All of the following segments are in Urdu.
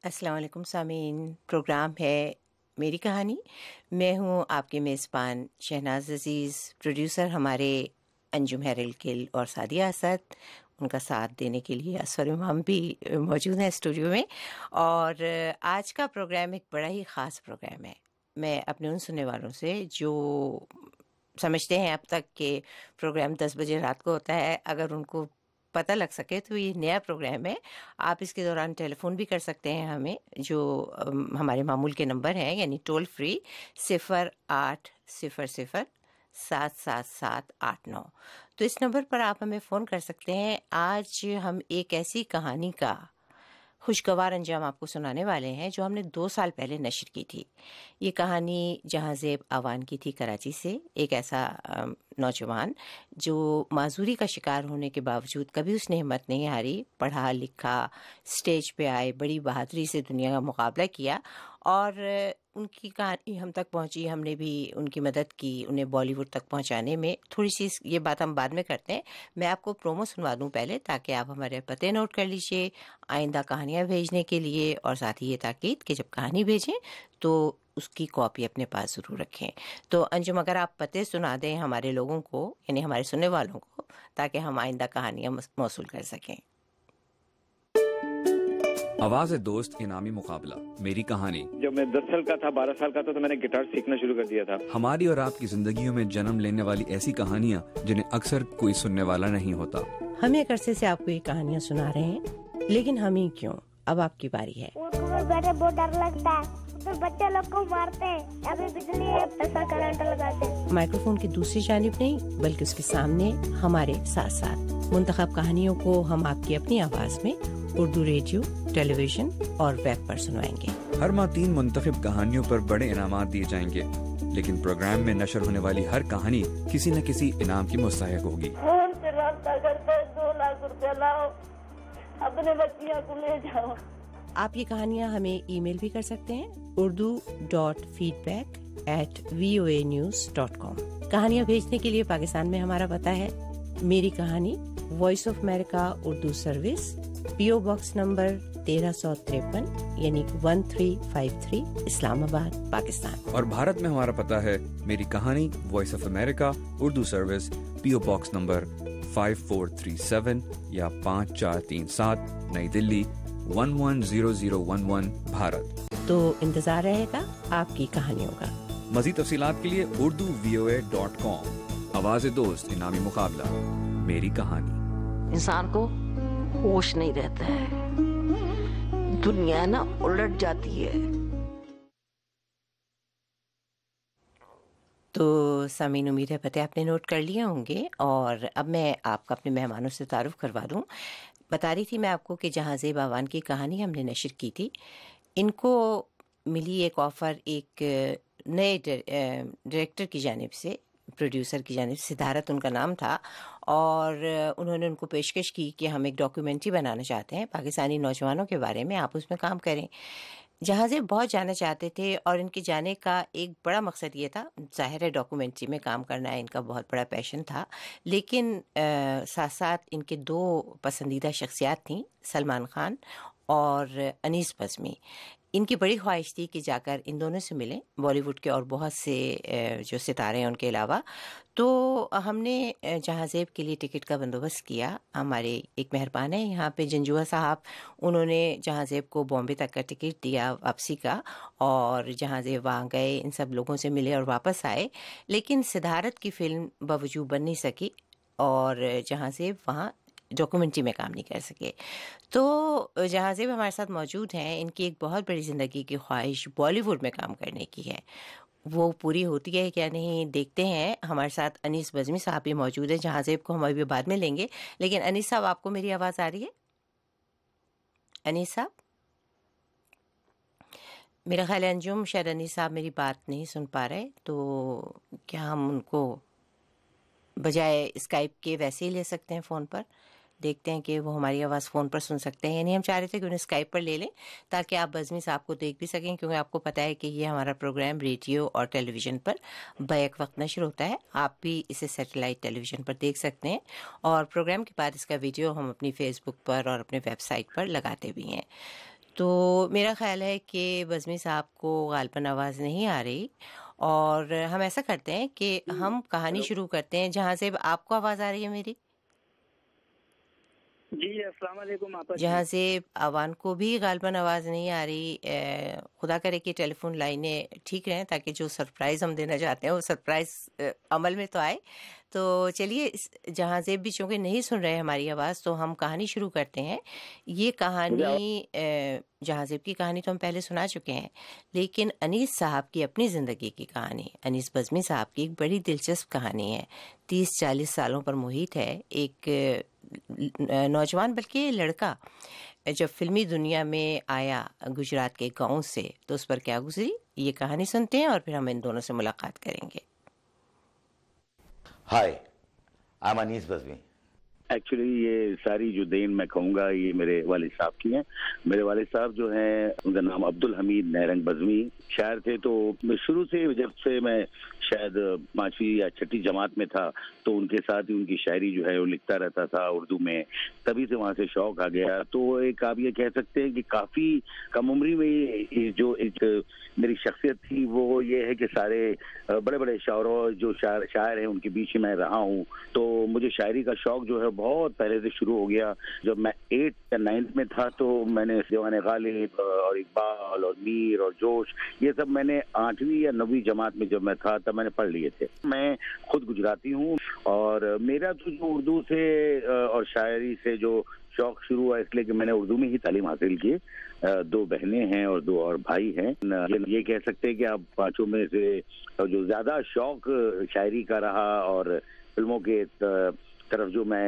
السلام علیکم سامعین، پروگرام ہے میری کہانی. میں ہوں آپ کے میزبان شہناز عزیز. پروڈیوسر ہمارے انجم ہیرل گل اور سعدیہ اسد. ان کا ساتھ دینے کے لیے اسفر امام بھی موجود ہیں اسٹوڈیو میں. اور آج کا پروگرام ایک بڑا ہی خاص پروگرام ہے. میں اپنے ان سننے والوں سے جو سمجھتے ہیں اب تک کہ پروگرام 10 بجے رات کو ہوتا ہے، اگر ان کو پتہ لگ سکے تو یہ نیا پروگرام ہے. آپ اس کے دوران ٹیلی فون بھی کر سکتے ہیں ہمیں، جو ہمارے معمول کے نمبر ہیں، یعنی ٹول فری 0800-777-89. تو اس نمبر پر آپ ہمیں فون کر سکتے ہیں. آج ہم ایک ایسی کہانی کا خوشگوار انجام آپ کو سنانے والے ہیں جو ہم نے 2 سال پہلے نشر کی تھی. یہ کہانی جہاں زیب آوان کی تھی، کراچی سے. ایک ایسا نوجوان جو معذوری کا شکار ہونے کے باوجود کبھی اس نے ہمت نہیں ہاری، پڑھا لکھا، اسٹیج پہ آئے، بڑی بہادری سے دنیا کا مقابلہ کیا، اور ان کی کہانی ہم تک پہنچی. ہم نے بھی ان کی مدد کی انہیں بالی ووڈ تک پہنچانے میں. تھوڑی سی یہ بات ہم بعد میں کرتے ہیں. میں آپ کو پرومو سنوا دوں پہلے، تاکہ آپ ہمارے پتے نوٹ کر لیجئے آئندہ کہانیاں بھیجنے کے لیے. اور ساتھ ہی یہ تاکید کہ جب کہانی بھیجیں تو اس کی کاپی اپنے پاس ضرور رکھیں. تو انجم، اگر آپ پتے سنا دیں ہمارے لوگوں کو، یعنی ہمارے سننے والوں کو، تاکہ ہم آئندہ کہانیاں موصول کر سکیں. آواز دوست انعامی مقابلہ میری کہانی. جب میں 10 سال کا تھا، 12 سال کا تھا، تو میں نے گٹار سیکھنا شروع کر دیا تھا. ہماری اور آپ کی زندگیوں میں جنم لینے والی ایسی کہانیاں جنہیں اکثر کوئی سننے والا نہیں ہوتا. ہم ایک عرصے سے آپ کو یہ کہانیاں سنا رہے ہیں، لیکن ہم ہی کیوں، اب آپ کی باری ہے. بیٹھے بہت ڈر لگتا ہے، پھر بچے لوگ کو مارتے ہیں، ابھی بجلی ایسا کرنٹ لگاتے ہیں. مائکرو فون کی دوسری جانب نہیں، بلکہ اس کے سامنے ہمارے ساتھ ساتھ منتخب کہانیوں کو ہم آپ کی اپنی آواز میں اردو ریڈیو، ٹیلی ویژن اور ویب پر سنوائیں گے. ہر ماہ 3 منتخب کہانیوں پر بڑے انعامات دیے جائیں گے، لیکن پروگرام میں نشر ہونے والی ہر کہانی کسی نہ کسی انعام کی مستحق ہوگی. فون سے رابطہ کرتے 2 لاکھ روپے لاؤ، اپنے بچیاں کو لے جاؤ. آپ یہ کہانیاں ہمیں ای میل بھی کر سکتے ہیں، urdu.feedback@voanews.com. کہانیاں بھیجنے کے لیے پاکستان میں ہمارا پتہ ہے میری کہانی، Voice of America Urdu service, PO box number 1353، یعنی 1353، اسلام آباد، پاکستان. اور بھارت میں ہمارا پتہ ہے میری کہانی، Voice of America Urdu service, PO box number 5437 یا 5437، نئی دلی 110011، بھارت. تو انتظار رہے گا آپ کی کہانیوں کا. مزید تفصیلات کے لیے urduvoa.com. آواز دوست انعامی مقابلہ میری کہانی. انسان کو ہوش نہیں رہتا ہے، دنیا نا الٹ جاتی ہے. تو سامعین، امید ہے پتہ آپ نے نوٹ کر لیے ہوں گے. اور اب میں آپ کا اپنے مہمانوں سے تعارف کروا دوں. بتا رہی تھی میں آپ کو کہ جہاں زیب آوان کی کہانی ہم نے نشر کی تھی، ان کو ملی ایک آفر ایک نئے ڈائریکٹر کی جانب سے، پروڈیوسر کی جانب سے، سدھارت ان کا نام تھا. اور انہوں نے ان کو پیشکش کی کہ ہم ایک ڈاکیومنٹری بنانا چاہتے ہیں پاکستانی نوجوانوں کے بارے میں، آپ اس میں کام کریں. جہاں زیب بہت جانا چاہتے تھے، اور ان کے جانے کا ایک بڑا مقصد یہ تھا، ظاہر ہے ڈاکیومنٹری میں کام کرنا ان کا بہت بڑا پیشن تھا، لیکن ساتھ ساتھ ان کے 2 پسندیدہ شخصیات تھیں، سلمان خان اور انیس بزمی. ان کی بڑی خواہش تھی کہ جا کر ان دونوں سے ملیں، بالی ووڈ کے اور بہت سے جو ستارے ہیں ان کے علاوہ. تو ہم نے جہاں زیب کے لیے ٹکٹ کا بندوبست کیا. ہمارے ایک مہربان ہیں یہاں پہ جنجوہ صاحب، انہوں نے جہاں زیب کو بامبے تک کا ٹکٹ دیا واپسی کا، اور جہاں زیب وہاں گئے، ان سب لوگوں سے ملے اور واپس آئے. لیکن سدھارت کی فلم باوجود بن نہیں سکی، اور جہاں زیب وہاں ڈاکیومنٹری میں کام نہیں کر سکے. تو جہاں زیب ہمارے ساتھ موجود ہیں. ان کی ایک بہت بڑی زندگی کی خواہش بالی ووڈ میں کام کرنے کی ہے، وہ پوری ہوتی ہے کیا نہیں دیکھتے ہیں. ہمارے ساتھ انیس بزمی صاحب بھی موجود ہیں، جہاں زیب کو ہم ابھی بعد میں لیں گے. لیکن انیس صاحب، آپ کو میری آواز آ رہی ہے؟ انیس صاحب، میرا خیال ہے انجم شاید انیس صاحب میری بات نہیں سن پا رہے، تو کیا ہم ان کو بجائے اسکائپ کے ویسے ہی لے سکتے ہیں فون پر. دیکھتے ہیں کہ وہ ہماری آواز فون پر سن سکتے ہیں. یعنی ہم چاہ رہے تھے کہ انہیں اسکائپ پر لے لیں تاکہ آپ بزمی صاحب کو دیکھ بھی سکیں, کیونکہ آپ کو پتہ ہے کہ یہ ہمارا پروگرام ریڈیو اور ٹیلی ویژن پر بیک وقت نشر ہوتا ہے. آپ بھی اسے سیٹلائٹ ٹیلی ویژن پر دیکھ سکتے ہیں, اور پروگرام کے بعد اس کا ویڈیو ہم اپنی فیس بک پر اور اپنے ویب سائٹ پر لگاتے بھی ہیں. تو میرا خیال ہے کہ بزمی صاحب کو غالباً آواز نہیں آ رہی, اور ہم ایسا کرتے ہیں کہ ہم کہانی شروع کرتے ہیں. جہاں سے آپ کو آواز آ رہی ہے میری؟ جی السلام علیکم. جہاں سے آوان کو بھی غالباً آواز نہیں آ رہی. خدا کرے کہ ٹیلی فون لائنیں ٹھیک رہیں تاکہ جو سرپرائز ہم دینا چاہتے ہیں وہ سرپرائز عمل میں تو آئے. تو چلیے, جہاں زیب بھی چونکہ نہیں سن رہے ہماری آواز, تو ہم کہانی شروع کرتے ہیں. یہ کہانی, جہاں زیب کی کہانی تو ہم پہلے سنا چکے ہیں, لیکن انیس صاحب کی اپنی زندگی کی کہانی, انیس بزمی صاحب کی ایک بڑی دلچسپ کہانی ہے. 30-40 سالوں پر محیط ہے. ایک نوجوان بلکہ لڑکا جب فلمی دنیا میں آیا گجرات کے گاؤں سے, تو اس پر کیا گزری یہ کہانی سنتے ہیں, اور پھر ہم ان دونوں سے ملاقات کریں گے. Hi I am Anees Bazmi. Actually یہ ساری جو دین میں کہوں گا یہ میرے والد صاحب کی ہیں. میرے والد صاحب جو ہیں ان کا نام عبدالحمید نیرنگ بزمی شاعر تھے. تو شروع سے جب سے میں شاید 5ویں یا 6ٹھی جماعت میں تھا تو ان کے ساتھ ہی ان کی شاعری جو ہے وہ لکھتا رہتا تھا اردو میں. تبھی سے وہاں سے شوق آ گیا. تو ایک آپ یہ کہہ سکتے ہیں کہ کافی کم عمری میں جو ایک میری شخصیت تھی وہ یہ ہے کہ سارے بڑے بڑے شاعروں جو شاعر ہیں ان کے بیچ میں رہا ہوں. تو مجھے شاعری کا شوق جو ہے بہت پہلے سے شروع ہو گیا. جب میں 8th یا 9th میں تھا تو میں نے دیوان غالب اور اقبال اور میر اور جوش یہ سب میں نے 8ویں یا 9ویں جماعت میں جب میں تھا تب میں نے پڑھ لیے تھے. میں خود گجراتی ہوں, اور میرا تو جو اردو سے اور شاعری سے جو شوق شروع ہوا اس لیے کہ میں نے اردو میں ہی تعلیم حاصل کی. 2 بہنیں ہیں اور 2 اور بھائی ہیں. یہ کہہ سکتے ہیں کہ آپ 5 میں سے جو زیادہ شوق شاعری کا رہا اور فلموں کے طرف جو میں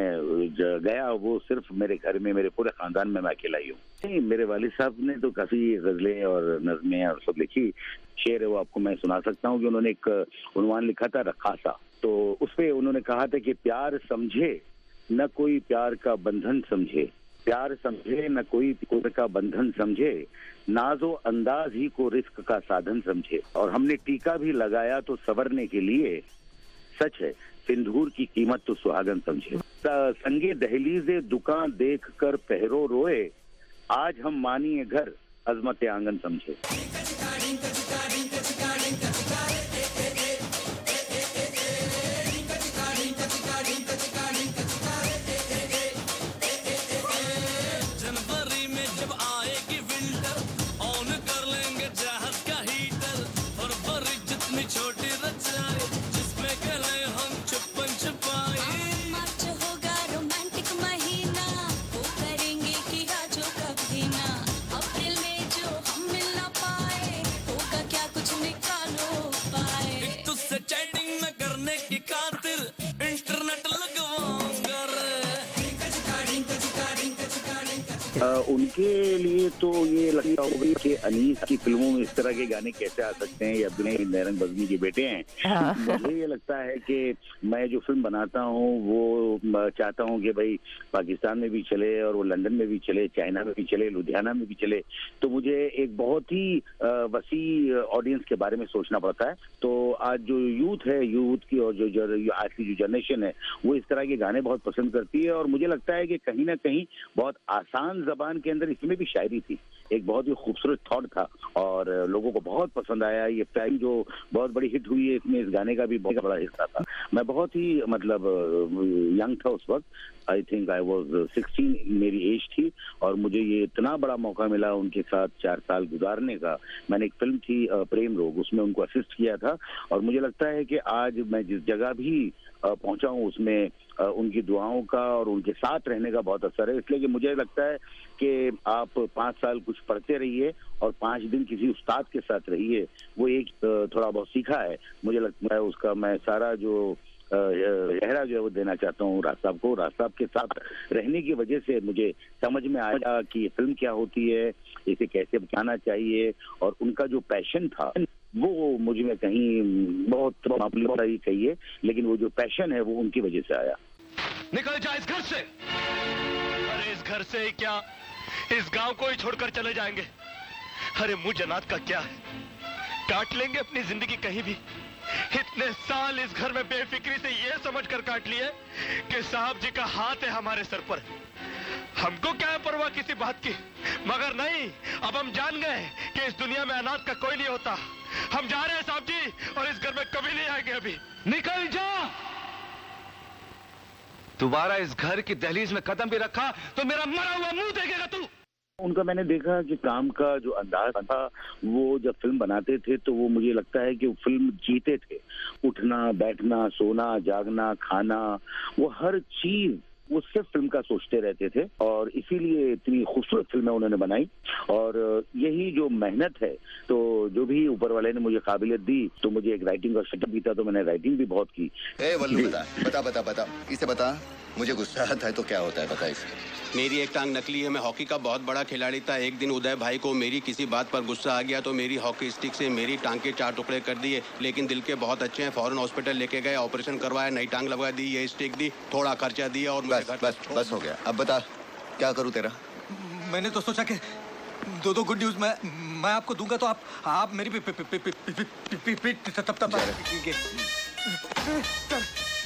گیا وہ صرف میرے گھر میں, میرے پورے خاندان میں اکیلا ہی ہوں. میرے والد صاحب نے تو کافی غزلیں اور نظمیں اور سب لکھی. شعر ہے وہ آپ کو میں سنا سکتا ہوں کہ انہوں نے ایک عنوان لکھا تھا رقاصہ. تو اس پہ انہوں نے کہا تھا کہ پیار سمجھے نہ کوئی پیار کا بندھن سمجھے, پیار سمجھے نہ کوئی پیار کا بندھن سمجھے, ناز و انداز ہی کو رزق کا سادھن سمجھے. اور ہم نے ٹیکا بھی لگایا تو سنورنے کے لیے, سچ ہے سندھور کی قیمت تو سہاگن سمجھے. سنگے دہلیز دکان دیکھ کر پہرو روئے, آج ہم مانی گھر عظمت آنگن سمجھے. ان کے لیے تو یہ لگتا ہوگا کہ انیس کی فلموں میں اس طرح کے گانے کیسے آ سکتے ہیں, یہ عبدالحمید نیرنگ بزمی کے بیٹے ہیں. مجھے یہ لگتا ہے کہ میں جو فلم بناتا ہوں وہ چاہتا ہوں کہ بھائی پاکستان میں بھی چلے اور وہ لندن میں بھی چلے, چائنا میں بھی چلے, لدھیانہ میں بھی چلے. تو مجھے ایک بہت ہی وسیع آڈینس کے بارے میں سوچنا پڑتا ہے. تو آج جو یوتھ ہے, یوتھ کی اور جو آج کی جو جنریشن ہے وہ اس طرح کے گانے بہت پسند کرتی ہے. اور مجھے لگتا ہے کہ کہیں نہ کہیں بہت آسان زبان کے اندر اس میں بھی شاعری تھی, ایک بہت ہی خوبصورت تھاٹ تھا اور لوگوں کو بہت پسند آیا. یہ فلم جو بہت بڑی ہٹ ہوئی ہے اس میں اس گانے کا بھی بہت بڑا حصہ تھا. میں بہت ہی مطلب ینگ تھا اس وقت, آئی تھنک آئی واز 16 میری ایج تھی, اور مجھے یہ اتنا بڑا موقع ملا ان کے ساتھ 4 سال گزارنے کا. میں نے ایک فلم تھی پریم روگ, اس میں ان کو اسسٹ کیا تھا. اور مجھے لگتا ہے کہ آج میں جس جگہ بھی پہنچا ہوں اس میں ان کی دعاؤں کا اور ان کے ساتھ رہنے کا بہت اثر ہے. اس لیے کہ مجھے لگتا ہے کہ آپ 5 سال کچھ پڑھتے رہیے اور 5 دن کسی استاد کے ساتھ رہیے, وہ ایک تھوڑا بہت سیکھا ہے. مجھے لگتا ہے اس کا میں سارا جو گہرا جو ہے وہ دینا چاہتا ہوں راز صاحب کو. راز صاحب کے ساتھ رہنے کی وجہ سے مجھے سمجھ میں آیا کہ یہ فلم کیا ہوتی ہے, اسے کیسے بچانا چاہیے, اور ان کا جو پیشن تھا وہ مجھ میں کہیں بہت معمولی کہیے لیکن وہ جو پیشن ہے وہ ان کی وجہ سے آیا. نکل جا اس گھر سے. ارے اس گھر سے ہی کیا, اس گاؤں کو ہی چھوڑ کر چلے جائیں گے. ارے منہ جنات کا کیا ہے, کاٹ لیں گے اپنی زندگی کہیں بھی. اتنے سال اس گھر میں بے فکری سے یہ سمجھ کر کاٹ لیے کہ صاحب جی کا ہاتھ ہے ہمارے سر پر. ہم کو کیا ہے پرواہ کسی بات کی, مگر نہیں, اب ہم جان گئے کہ اس دنیا میں انات کا کوئی نہیں ہوتا. ہم جا رہے ہیں صاحب جی, اور اس گھر میں کبھی نہیں آئیں گے. ابھی نکل جا. دوبارہ اس گھر کی دہلیز میں قدم بھی رکھا تو میرا مرا ہوا منہ دیکھے گا تو. ان کا میں نے دیکھا کہ کام کا جو انداز تھا, وہ جب فلم بناتے تھے تو وہ مجھے لگتا ہے کہ وہ فلم جیتے تھے. اٹھنا بیٹھنا سونا جاگنا کھانا, وہ ہر چیز وہ صرف فلم کا سوچتے رہتے تھے, اور اسی لیے اتنی خوبصورت فلمیں انہوں نے بنائی. اور یہی جو محنت ہے, تو جو بھی اوپر والے نے مجھے قابلیت دی, تو مجھے ایک رائٹنگ کا سیٹ اپ بھی تھا, تو میں نے رائٹنگ بھی بہت کی. ولو بتا اسے بتا, مجھے غصہ آتا ہے تو کیا ہوتا ہے بتا اسے. میری ایک ٹانگ نکلی ہے, میں ہاکی کا بہت بڑا کھلاڑی تھا. ایک دن ادے بھائی کو میری کسی بات پر غصہ آ گیا تو میری ہاکی اسٹک سے میری ٹانگ کے 4 ٹکڑے کر دیے. لیکن دل کے بہت اچھے ہیں, فوراً ہاسپٹل لے کے گئے, آپریشن کروایا, نئی ٹانگ لگوا دی, یہ اسٹک دی, تھوڑا خرچہ دیا, اور بس ہو گیا. اب بتا کیا کروں تیرا. میں نے تو سوچا کہ 2 گڈ نیوز میں آپ کو دوں گا تو آپ میری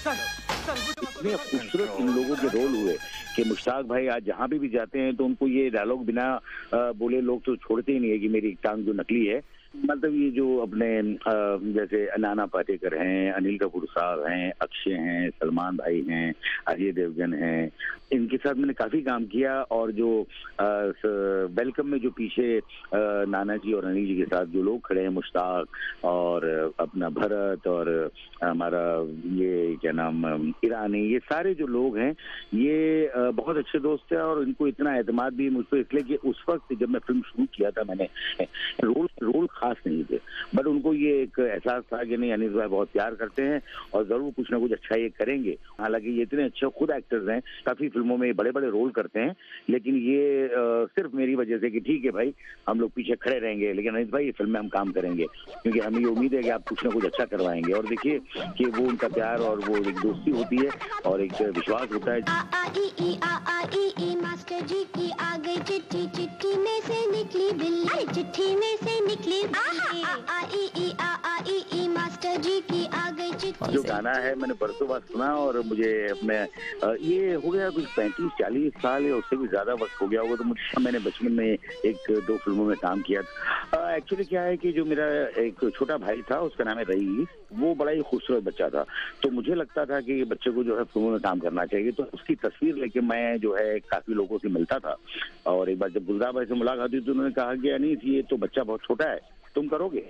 اتنے خوبصورت ان لوگوں کے رول ہوئے کہ مشتاق بھائی آج جہاں بھی جاتے ہیں تو ان کو یہ ڈائلاگ بنا بولے لوگ تو چھوڑتے ہی نہیں ہے کہ میری ٹانگ جو نکلی ہے. مطلب یہ جو اپنے جیسے نانا پاٹیکر ہیں, انل کپور صاحب ہیں, اکشے ہیں, سلمان بھائی ہیں, اجے دیوگن ہیں, ان کے ساتھ میں نے کافی کام کیا. اور جو ویلکم میں جو پیچھے نانا جی اور انل جی کے ساتھ جو لوگ کھڑے ہیں, مشتاق اور اپنا بھرت اور ہمارا یہ کیا نام ایرانی, یہ سارے جو لوگ ہیں یہ بہت اچھے دوست ہیں. اور ان کو اتنا اعتماد بھی مجھ پہ اس لیے کہ اس وقت جب میں فلم شروع کیا تھا, میں نے رول خاص نہیں تھے, بٹ ان کو یہ ایک احساس تھا کہ نہیں انیس بھائی بہت پیار کرتے ہیں اور ضرور کچھ نہ کچھ اچھا یہ کریں گے. حالانکہ یہ اتنے اچھے خود ایکٹرز ہیں, کافی فلموں میں بڑے بڑے رول کرتے ہیں, لیکن یہ صرف میری وجہ سے کہ ٹھیک ہے بھائی ہم لوگ پیچھے کھڑے رہیں گے, لیکن انیس بھائی یہ فلم میں ہم کام کریں گے, کیونکہ ہمیں یہ امید ہے کہ آپ کچھ نہ کچھ اچھا کروائیں گے. اور دیکھیے کہ وہ ان کا پیار اور وہ ایک دوستی ہوتی ہے اور ایک وشواس ہوتا ہے. ماسٹر جی کی آ گئی چٹھی, چٹھی میں سے نکلی بلی, چٹھی میں سے نکلی ماسٹر جی کی آ گئی چٹھی. جو گانا ہے میں نے برسوں بعد سنا اور مجھے اپنے یہ ہو گیا کچھ 35-40 سال یا اس سے بھی زیادہ وقت ہو گیا ہوگا, تو مجھے میں نے بچپن میں 1-2 فلموں میں کام کیا تھا. ایکچولی کیا ہے کہ جو میرا ایک چھوٹا بھائی تھا, اس کا نام ہے رئیس, وہ بڑا ہی خوبصورت بچہ تھا, تو مجھے لگتا تھا کہ یہ بچے کو جو ہے فلموں میں کام کرنا چاہیے. تو اس کی تصویر لے کے میں جو ہے کافی لوگوں سے ملتا تھا, اور ایک بار جب گلزار بھائی سے ملاقات ہوئی تو انہوں نے کہا کہ انیس یہ تو بچہ بہت چھوٹا ہے, تم کرو گے؟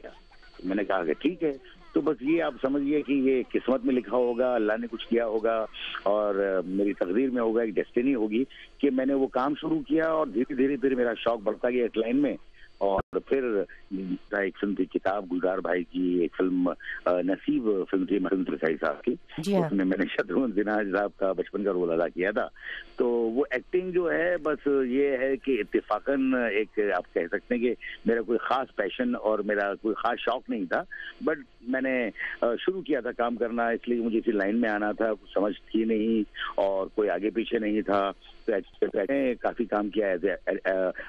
میں نے کہا کہ ٹھیک ہے. تو بس یہ آپ سمجھیے کہ یہ قسمت میں لکھا ہوگا, اللہ نے کچھ کیا ہوگا اور میری تقدیر میں ہوگا, ایک ڈیسٹینی ہوگی کہ میں نے وہ کام شروع کیا, اور دھیرے دھیرے پھر میرا شوق بڑھتا گیا اس لائن میں. اور پھر ایک فلم تھی کتاب گلزار بھائی کی, ایک فلم نصیب فلم تھی محمد رسائی صاحب کی, اس میں نے شتروگھن سنہا صاحب کا بچپن کا رول ادا کیا تھا. تو وہ ایکٹنگ جو ہے بس یہ ہے کہ اتفاقاً ایک آپ کہہ سکتے ہیں کہ میرا کوئی خاص پیشن اور میرا کوئی خاص شوق نہیں تھا, بٹ میں نے شروع کیا تھا کام کرنا, اس لیے مجھے اسی لائن میں آنا تھا. کچھ سمجھ تھی نہیں اور کوئی آگے پیچھے نہیں تھا, تو کافی کام کیا ایز اے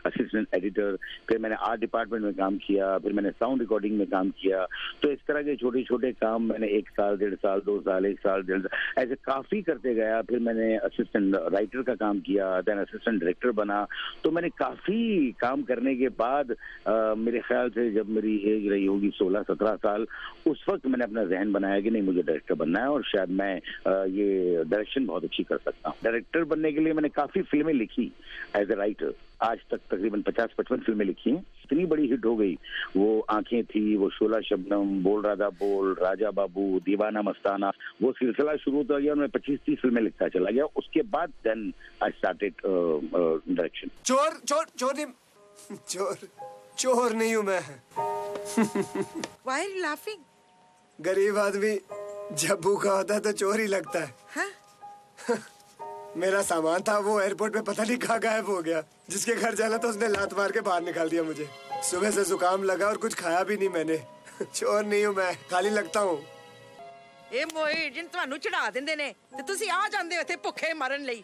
اسسٹنٹ ایڈیٹر. پھر میں نے آرٹ ڈپارٹمنٹ میں کام کیا, پھر میں نے ساؤنڈ ریکارڈنگ میں کام کیا. تو اس طرح کے چھوٹے چھوٹے کام میں نے 1 سال 1.5 سال 2 سال 1 سال 1.5 سال ایسے کافی کرتے گیا. پھر میں نے اسسٹنٹ رائٹر کا کام کیا, دین اسسٹنٹ ڈائریکٹر بنا. تو میں نے کافی کام کرنے کے بعد میرے خیال سے جب میری ایج رہی ہوگی 16-17 سال, اس وقت میں نے اپنا ذہن بنایا کہ نہیں مجھے ڈائریکٹر بننا ہے, اور شاید میں یہ ڈائریکشن بہت اچھی کر سکتا ہوں. ڈائریکٹر بننے کے لیے میں نے کافی فلمیں لکھی ایز اے رائٹر. آج تک تقریباً 50-55 فلمیں لکھی ہیں. اتنی بڑی ہٹ ہو گئی, وہ آنکھیں تھی, وہ شعلہ شبنم, بول رادا بول, راجا بابو, دیوانہ مستانہ, وہ سلسلہ شروع ہو گیا اور میں 25-30 فلمیں لکھتا چلا گیا. اس کے بعد دین آئی اسٹارٹڈ ڈائریکشن. چور نہیں ہوں میں. Why are you laughing? غریب آدمی جب بھوکا ہوتا ہے تو چور ہی لگتا ہے. میرا سامان تھا وہ ایئرپورٹ پہ پتہ نہیں کہاں غائب ہو گیا. جس کے گھر جانا تھا اس نے لات مار کے باہر نکال دیا مجھے. صبح سے زکام لگا اور کچھ کھایا بھی نہیں میں نے. ਚੋਰ ਨਹੀਂ ਹੂੰ ਮੈਂ, ਖਾਲੀ ਲੱਗਤਾ ਹੂੰ। ਇਹ ਮੋਏ ਜਿਨ ਤੁਹਾਨੂੰ ਚੜਾ ਦਿੰਦੇ ਨੇ ਤੇ ਤੁਸੀਂ ਆ ਜਾਂਦੇ ਹੋ ਇੱਥੇ ਭੁੱਖੇ ਮਰਨ ਲਈ।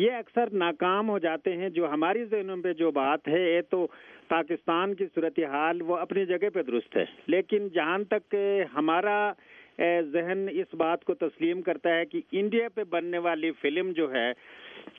یہ اکثر ناکام ہو جاتے ہیں. جو ہماری ذہنوں پہ جو بات ہے یہ تو پاکستان کی صورتحال وہ اپنی جگہ پہ درست ہے، لیکن جہاں تک ہمارا ذہن اس بات کو تسلیم کرتا ہے کہ انڈیا پہ بننے والی فلم جو ہے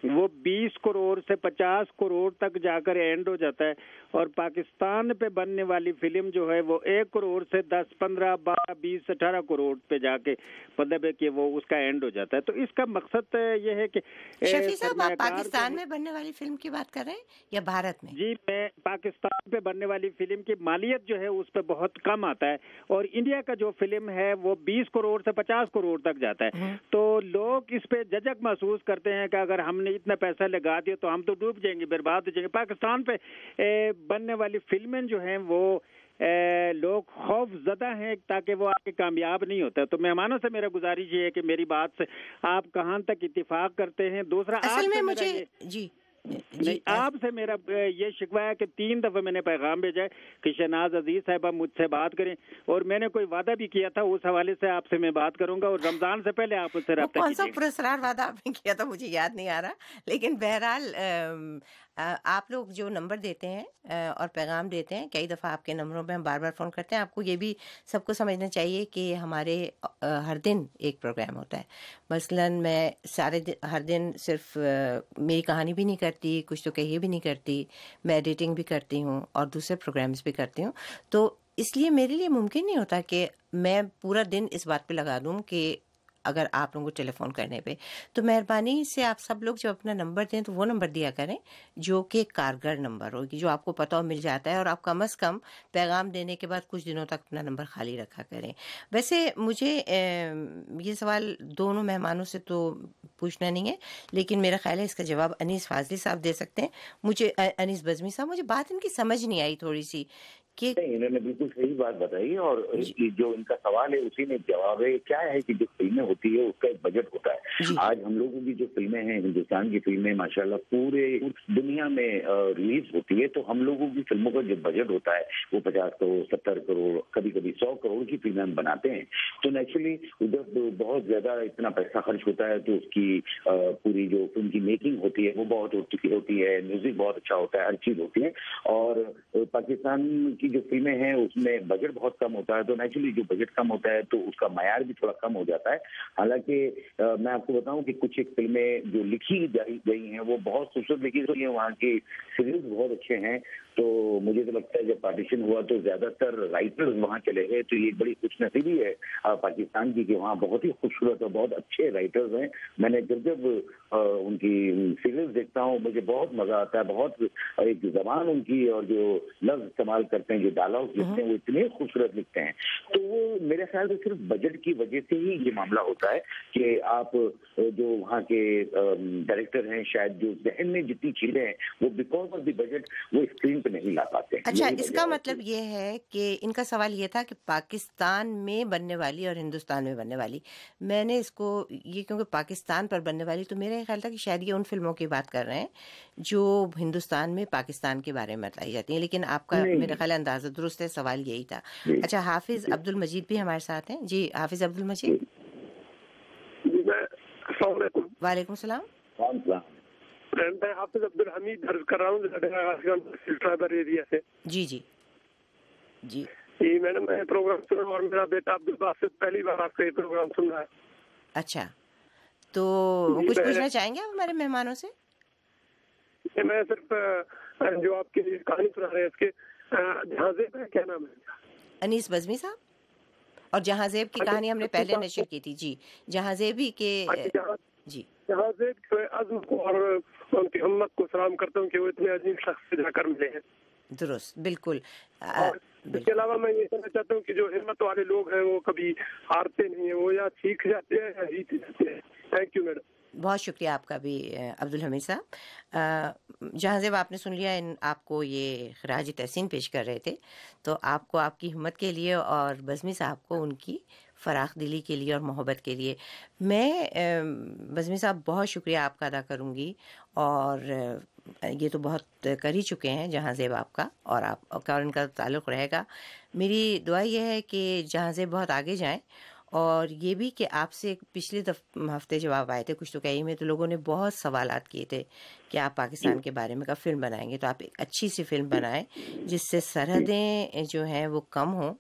وہ 20 کروڑ سے 50 کروڑ تک جا کر اینڈ ہو جاتا ہے، اور پاکستان پہ بننے والی فلم جو ہے وہ 1 کروڑ سے 10 15 12 20 18 کروڑ پہ جا کے مطلب ہے کہ وہ اس کا اینڈ ہو جاتا ہے. تو اس کا مقصد یہ ہے کہ شفیع صاحب آپ پاکستان میں بننے والی فلم کی بات کر رہے ہیں یا بھارت میں؟ جی میں پاکستان پہ بننے والی فلم کی مالیت جو ہے اس پہ بہت کم آتا ہے، اور انڈیا کا جو فلم ہے وہ 20 کروڑ سے 50 کروڑ تک جاتا ہے. تو لوگ اس پہ جھجک محسوس کرتے ہیں کہ اگر ہم نے اتنا پیسہ لگا دیا تو ہم تو ڈوب جائیں گے، برباد ہو جائیں گے. پاکستان پہ بننے والی فلمیں جو ہیں وہ لوگ خوف زدہ ہیں تاکہ وہ آگے کامیاب نہیں ہوتا. تو مہمانوں سے میرا گزارش یہ ہے کہ میری بات سے آپ کہاں تک اتفاق کرتے ہیں. دوسرا اصل میں مجھے نہیں آپ سے میرا یہ شکوہ ہے کہ 3 دفعہ میں نے پیغام بھیجا ہے کہ شہناز عزیز صاحبہ مجھ سے بات کریں، اور میں نے کوئی وعدہ بھی کیا تھا، اس حوالے سے آپ سے میں بات کروں گا، اور رمضان سے پہلے آپ مجھ سے رابطہ کیجیے. کون سا پراسرار وعدہ آپ نے کیا تھا مجھے یاد نہیں آ رہا، لیکن بہرحال آپ لوگ جو نمبر دیتے ہیں اور پیغام دیتے ہیں، کئی دفعہ آپ کے نمبروں پہ ہم بار بار فون کرتے ہیں. آپ کو یہ بھی سب کو سمجھنا چاہیے کہ ہمارے ہر دن ایک پروگرام ہوتا ہے. مثلاً میں ہر دن صرف میری کہانی بھی نہیں کرتی، کچھ تو کہیے بھی نہیں کرتی، میں ایڈیٹنگ بھی کرتی ہوں اور دوسرے پروگرامز بھی کرتی ہوں. تو اس لیے میرے لیے ممکن نہیں ہوتا کہ میں پورا دن اس بات پہ لگا دوں کہ اگر آپ لوگوں کو ٹیلی فون کرنے پہ. تو مہربانی سے آپ سب لوگ جب اپنا نمبر دیں تو وہ نمبر دیا کریں جو کہ کارگر نمبر ہو، جو آپ کو پتہ ہو مل جاتا ہے، اور آپ کم از کم پیغام دینے کے بعد کچھ دنوں تک اپنا نمبر خالی رکھا کریں. ویسے مجھے یہ سوال دونوں مہمانوں سے تو پوچھنا نہیں ہے، لیکن میرا خیال ہے اس کا جواب انیس فاضلی صاحب دے سکتے ہیں. مجھے انیس بزمی صاحب، مجھے بات ان کی سمجھ نہیں آئی تھوڑی سی کہ انہوں نے بالکل صحیح بات بتائی، اور جو ان کا سوال ہے اسی میں جواب ہے. کیا ہے کہ جو فلمیں ہوتی ہے اس کا ایک بجٹ ہوتا ہے. آج ہم لوگوں کی جو فلمیں ہیں، ہندوستان کی فلمیں ماشاءاللہ پورے دنیا میں ریلیز ہوتی ہے، تو ہم لوگوں کی فلموں کا جو بجٹ ہوتا ہے وہ 50 کروڑ 70 کروڑ کبھی کبھی 100 کروڑ کی فلمیں ہم بناتے ہیں. تو نیچرلی ادھر بہت زیادہ اتنا پیسہ خرچ ہوتا ہے، تو اس کی پوری جو فلم کی میکنگ ہوتی ہے وہ بہت ہوتی ہے، میوزک بہت اچھا ہوتا ہے، ہر چیز ہوتی ہے. اور پاکستان کی جو فلمیں ہیں اس میں بجٹ بہت کم ہوتا ہے، تو نیچرلی جو بجٹ کم ہوتا ہے تو اس کا معیار بھی تھوڑا کم ہو جاتا ہے. حالانکہ میں آپ کو بتاؤں کہ کچھ ایک فلمیں جو لکھی گئی ہیں وہ بہت خوبصورت لکھی گئی ہیں، وہاں کی سیریز بہت اچھے ہیں. تو مجھے تو لگتا ہے جب پارٹیشن ہوا تو زیادہ تر رائٹرز وہاں چلے گئے، تو یہ بڑی خوش نصیبی ہے پاکستان کی کہ وہاں بہت ہی خوبصورت اور بہت اچھے رائٹرز ہیں. میں نے جب ان کی سیریز دیکھتا ہوں مجھے بہت مزہ آتا ہے. بہت ایک زبان ان کی اور جو لفظ استعمال کرتے ہیں، جو ڈائلاگ لکھتے ہیں وہ اتنے خوبصورت لکھتے ہیں. تو وہ میرے خیال سے صرف بجٹ کی وجہ سے ہی یہ معاملہ ہوتا ہے کہ آپ جو وہاں کے ڈائریکٹر ہیں شاید جو ذہن میں جتنی چیزیں ہیں وہ بیکاز آف دی بجٹ وہ اسکرین پہ نہیں لا پاتے. اچھا، اس کا مطلب یہ ہے کہ ان کا سوال یہ تھا کہ پاکستان میں بننے والی اور ہندوستان میں بننے والی. میں نے اس کو یہ کیونکہ پاکستان پر بننے والی، تو میرا خیال تھا کہ شاید یہ ان فلموں کی بات کر رہے ہیں جو ہندوستان میں پاکستان کے بارے میں بتائی جاتی ہیں. لیکن آپ کا میرا خیال اندازہ درست ہے، سوال یہی تھا. اچھا، حافظ عبد المجید بھی ہمارے ساتھ ہیں. جی حافظ عبد المجید. السلام علیکم. وعلیکم السلام. میں حافظ عبد الحمید عرض کر رہا ہوں ٹرائبل ایریا سے. جی جی جی جی میں نے پروگرام سنا اور میرا بیٹا عبد الباسط پہلی بار آپ کا یہ پروگرام سن رہا ہے. اچھا، تو کچھ پوچھنا چاہیں گے آپ ہمارے مہمانوں سے؟ میں صرف جو آپ کی کہانی سنا رہے ہیں اس کے جہاں زیب ہے، کیا نام ہے؟ انیس بزمی صاحب. اور جہاں زیب کی کہانی ہم نے پہلے نشر کی تھی. جی جہاں زیب ہی کے جی جہاں زیب کے عزم کو اور ان کی ہمت کو سلام کرتا ہوں کہ وہ اتنے عظیم شخص سے جا کر ملے ہیں. درست، بالکل. اس کے علاوہ میں یہ کہنا چاہتا ہوں کہ جو ہمت والے لوگ ہیں وہ کبھی ہارتے نہیں ہیں، وہ یا سیکھ جاتے ہیں یا جیت جاتے ہیں. Thank you madam. بہت شکریہ آپ کا بھی عبد الحمید صاحب. جہاں زیب آپ نے سن لیا، آپ کو یہ خراج تحسین پیش کر رہے تھے. تو آپ کو آپ کی ہمت کے لیے اور بزمی صاحب کو ان کی فراخ دلی کے لیے اور محبت کے لیے میں بزمی صاحب بہت شکریہ آپ کا ادا کروں گی. اور یہ تو بہت کر ہی چکے ہیں جہاں زیب آپ کا، اور آپ کا اور ان کا تعلق رہے گا. میری دعا یہ ہے کہ جہاں زیب بہت آگے جائیں اور یہ بھی کہ آپ سے پچھلے ہفتے جب آپ آئے تھے کچھ تو کہیں میں، تو لوگوں نے بہت سوالات کیے تھے کہ آپ پاکستان کے بارے میں کب فلم بنائیں گے، تو آپ ایک اچھی سی فلم بنائیں جس سے سرحدیں جو ہیں وہ کم ہوں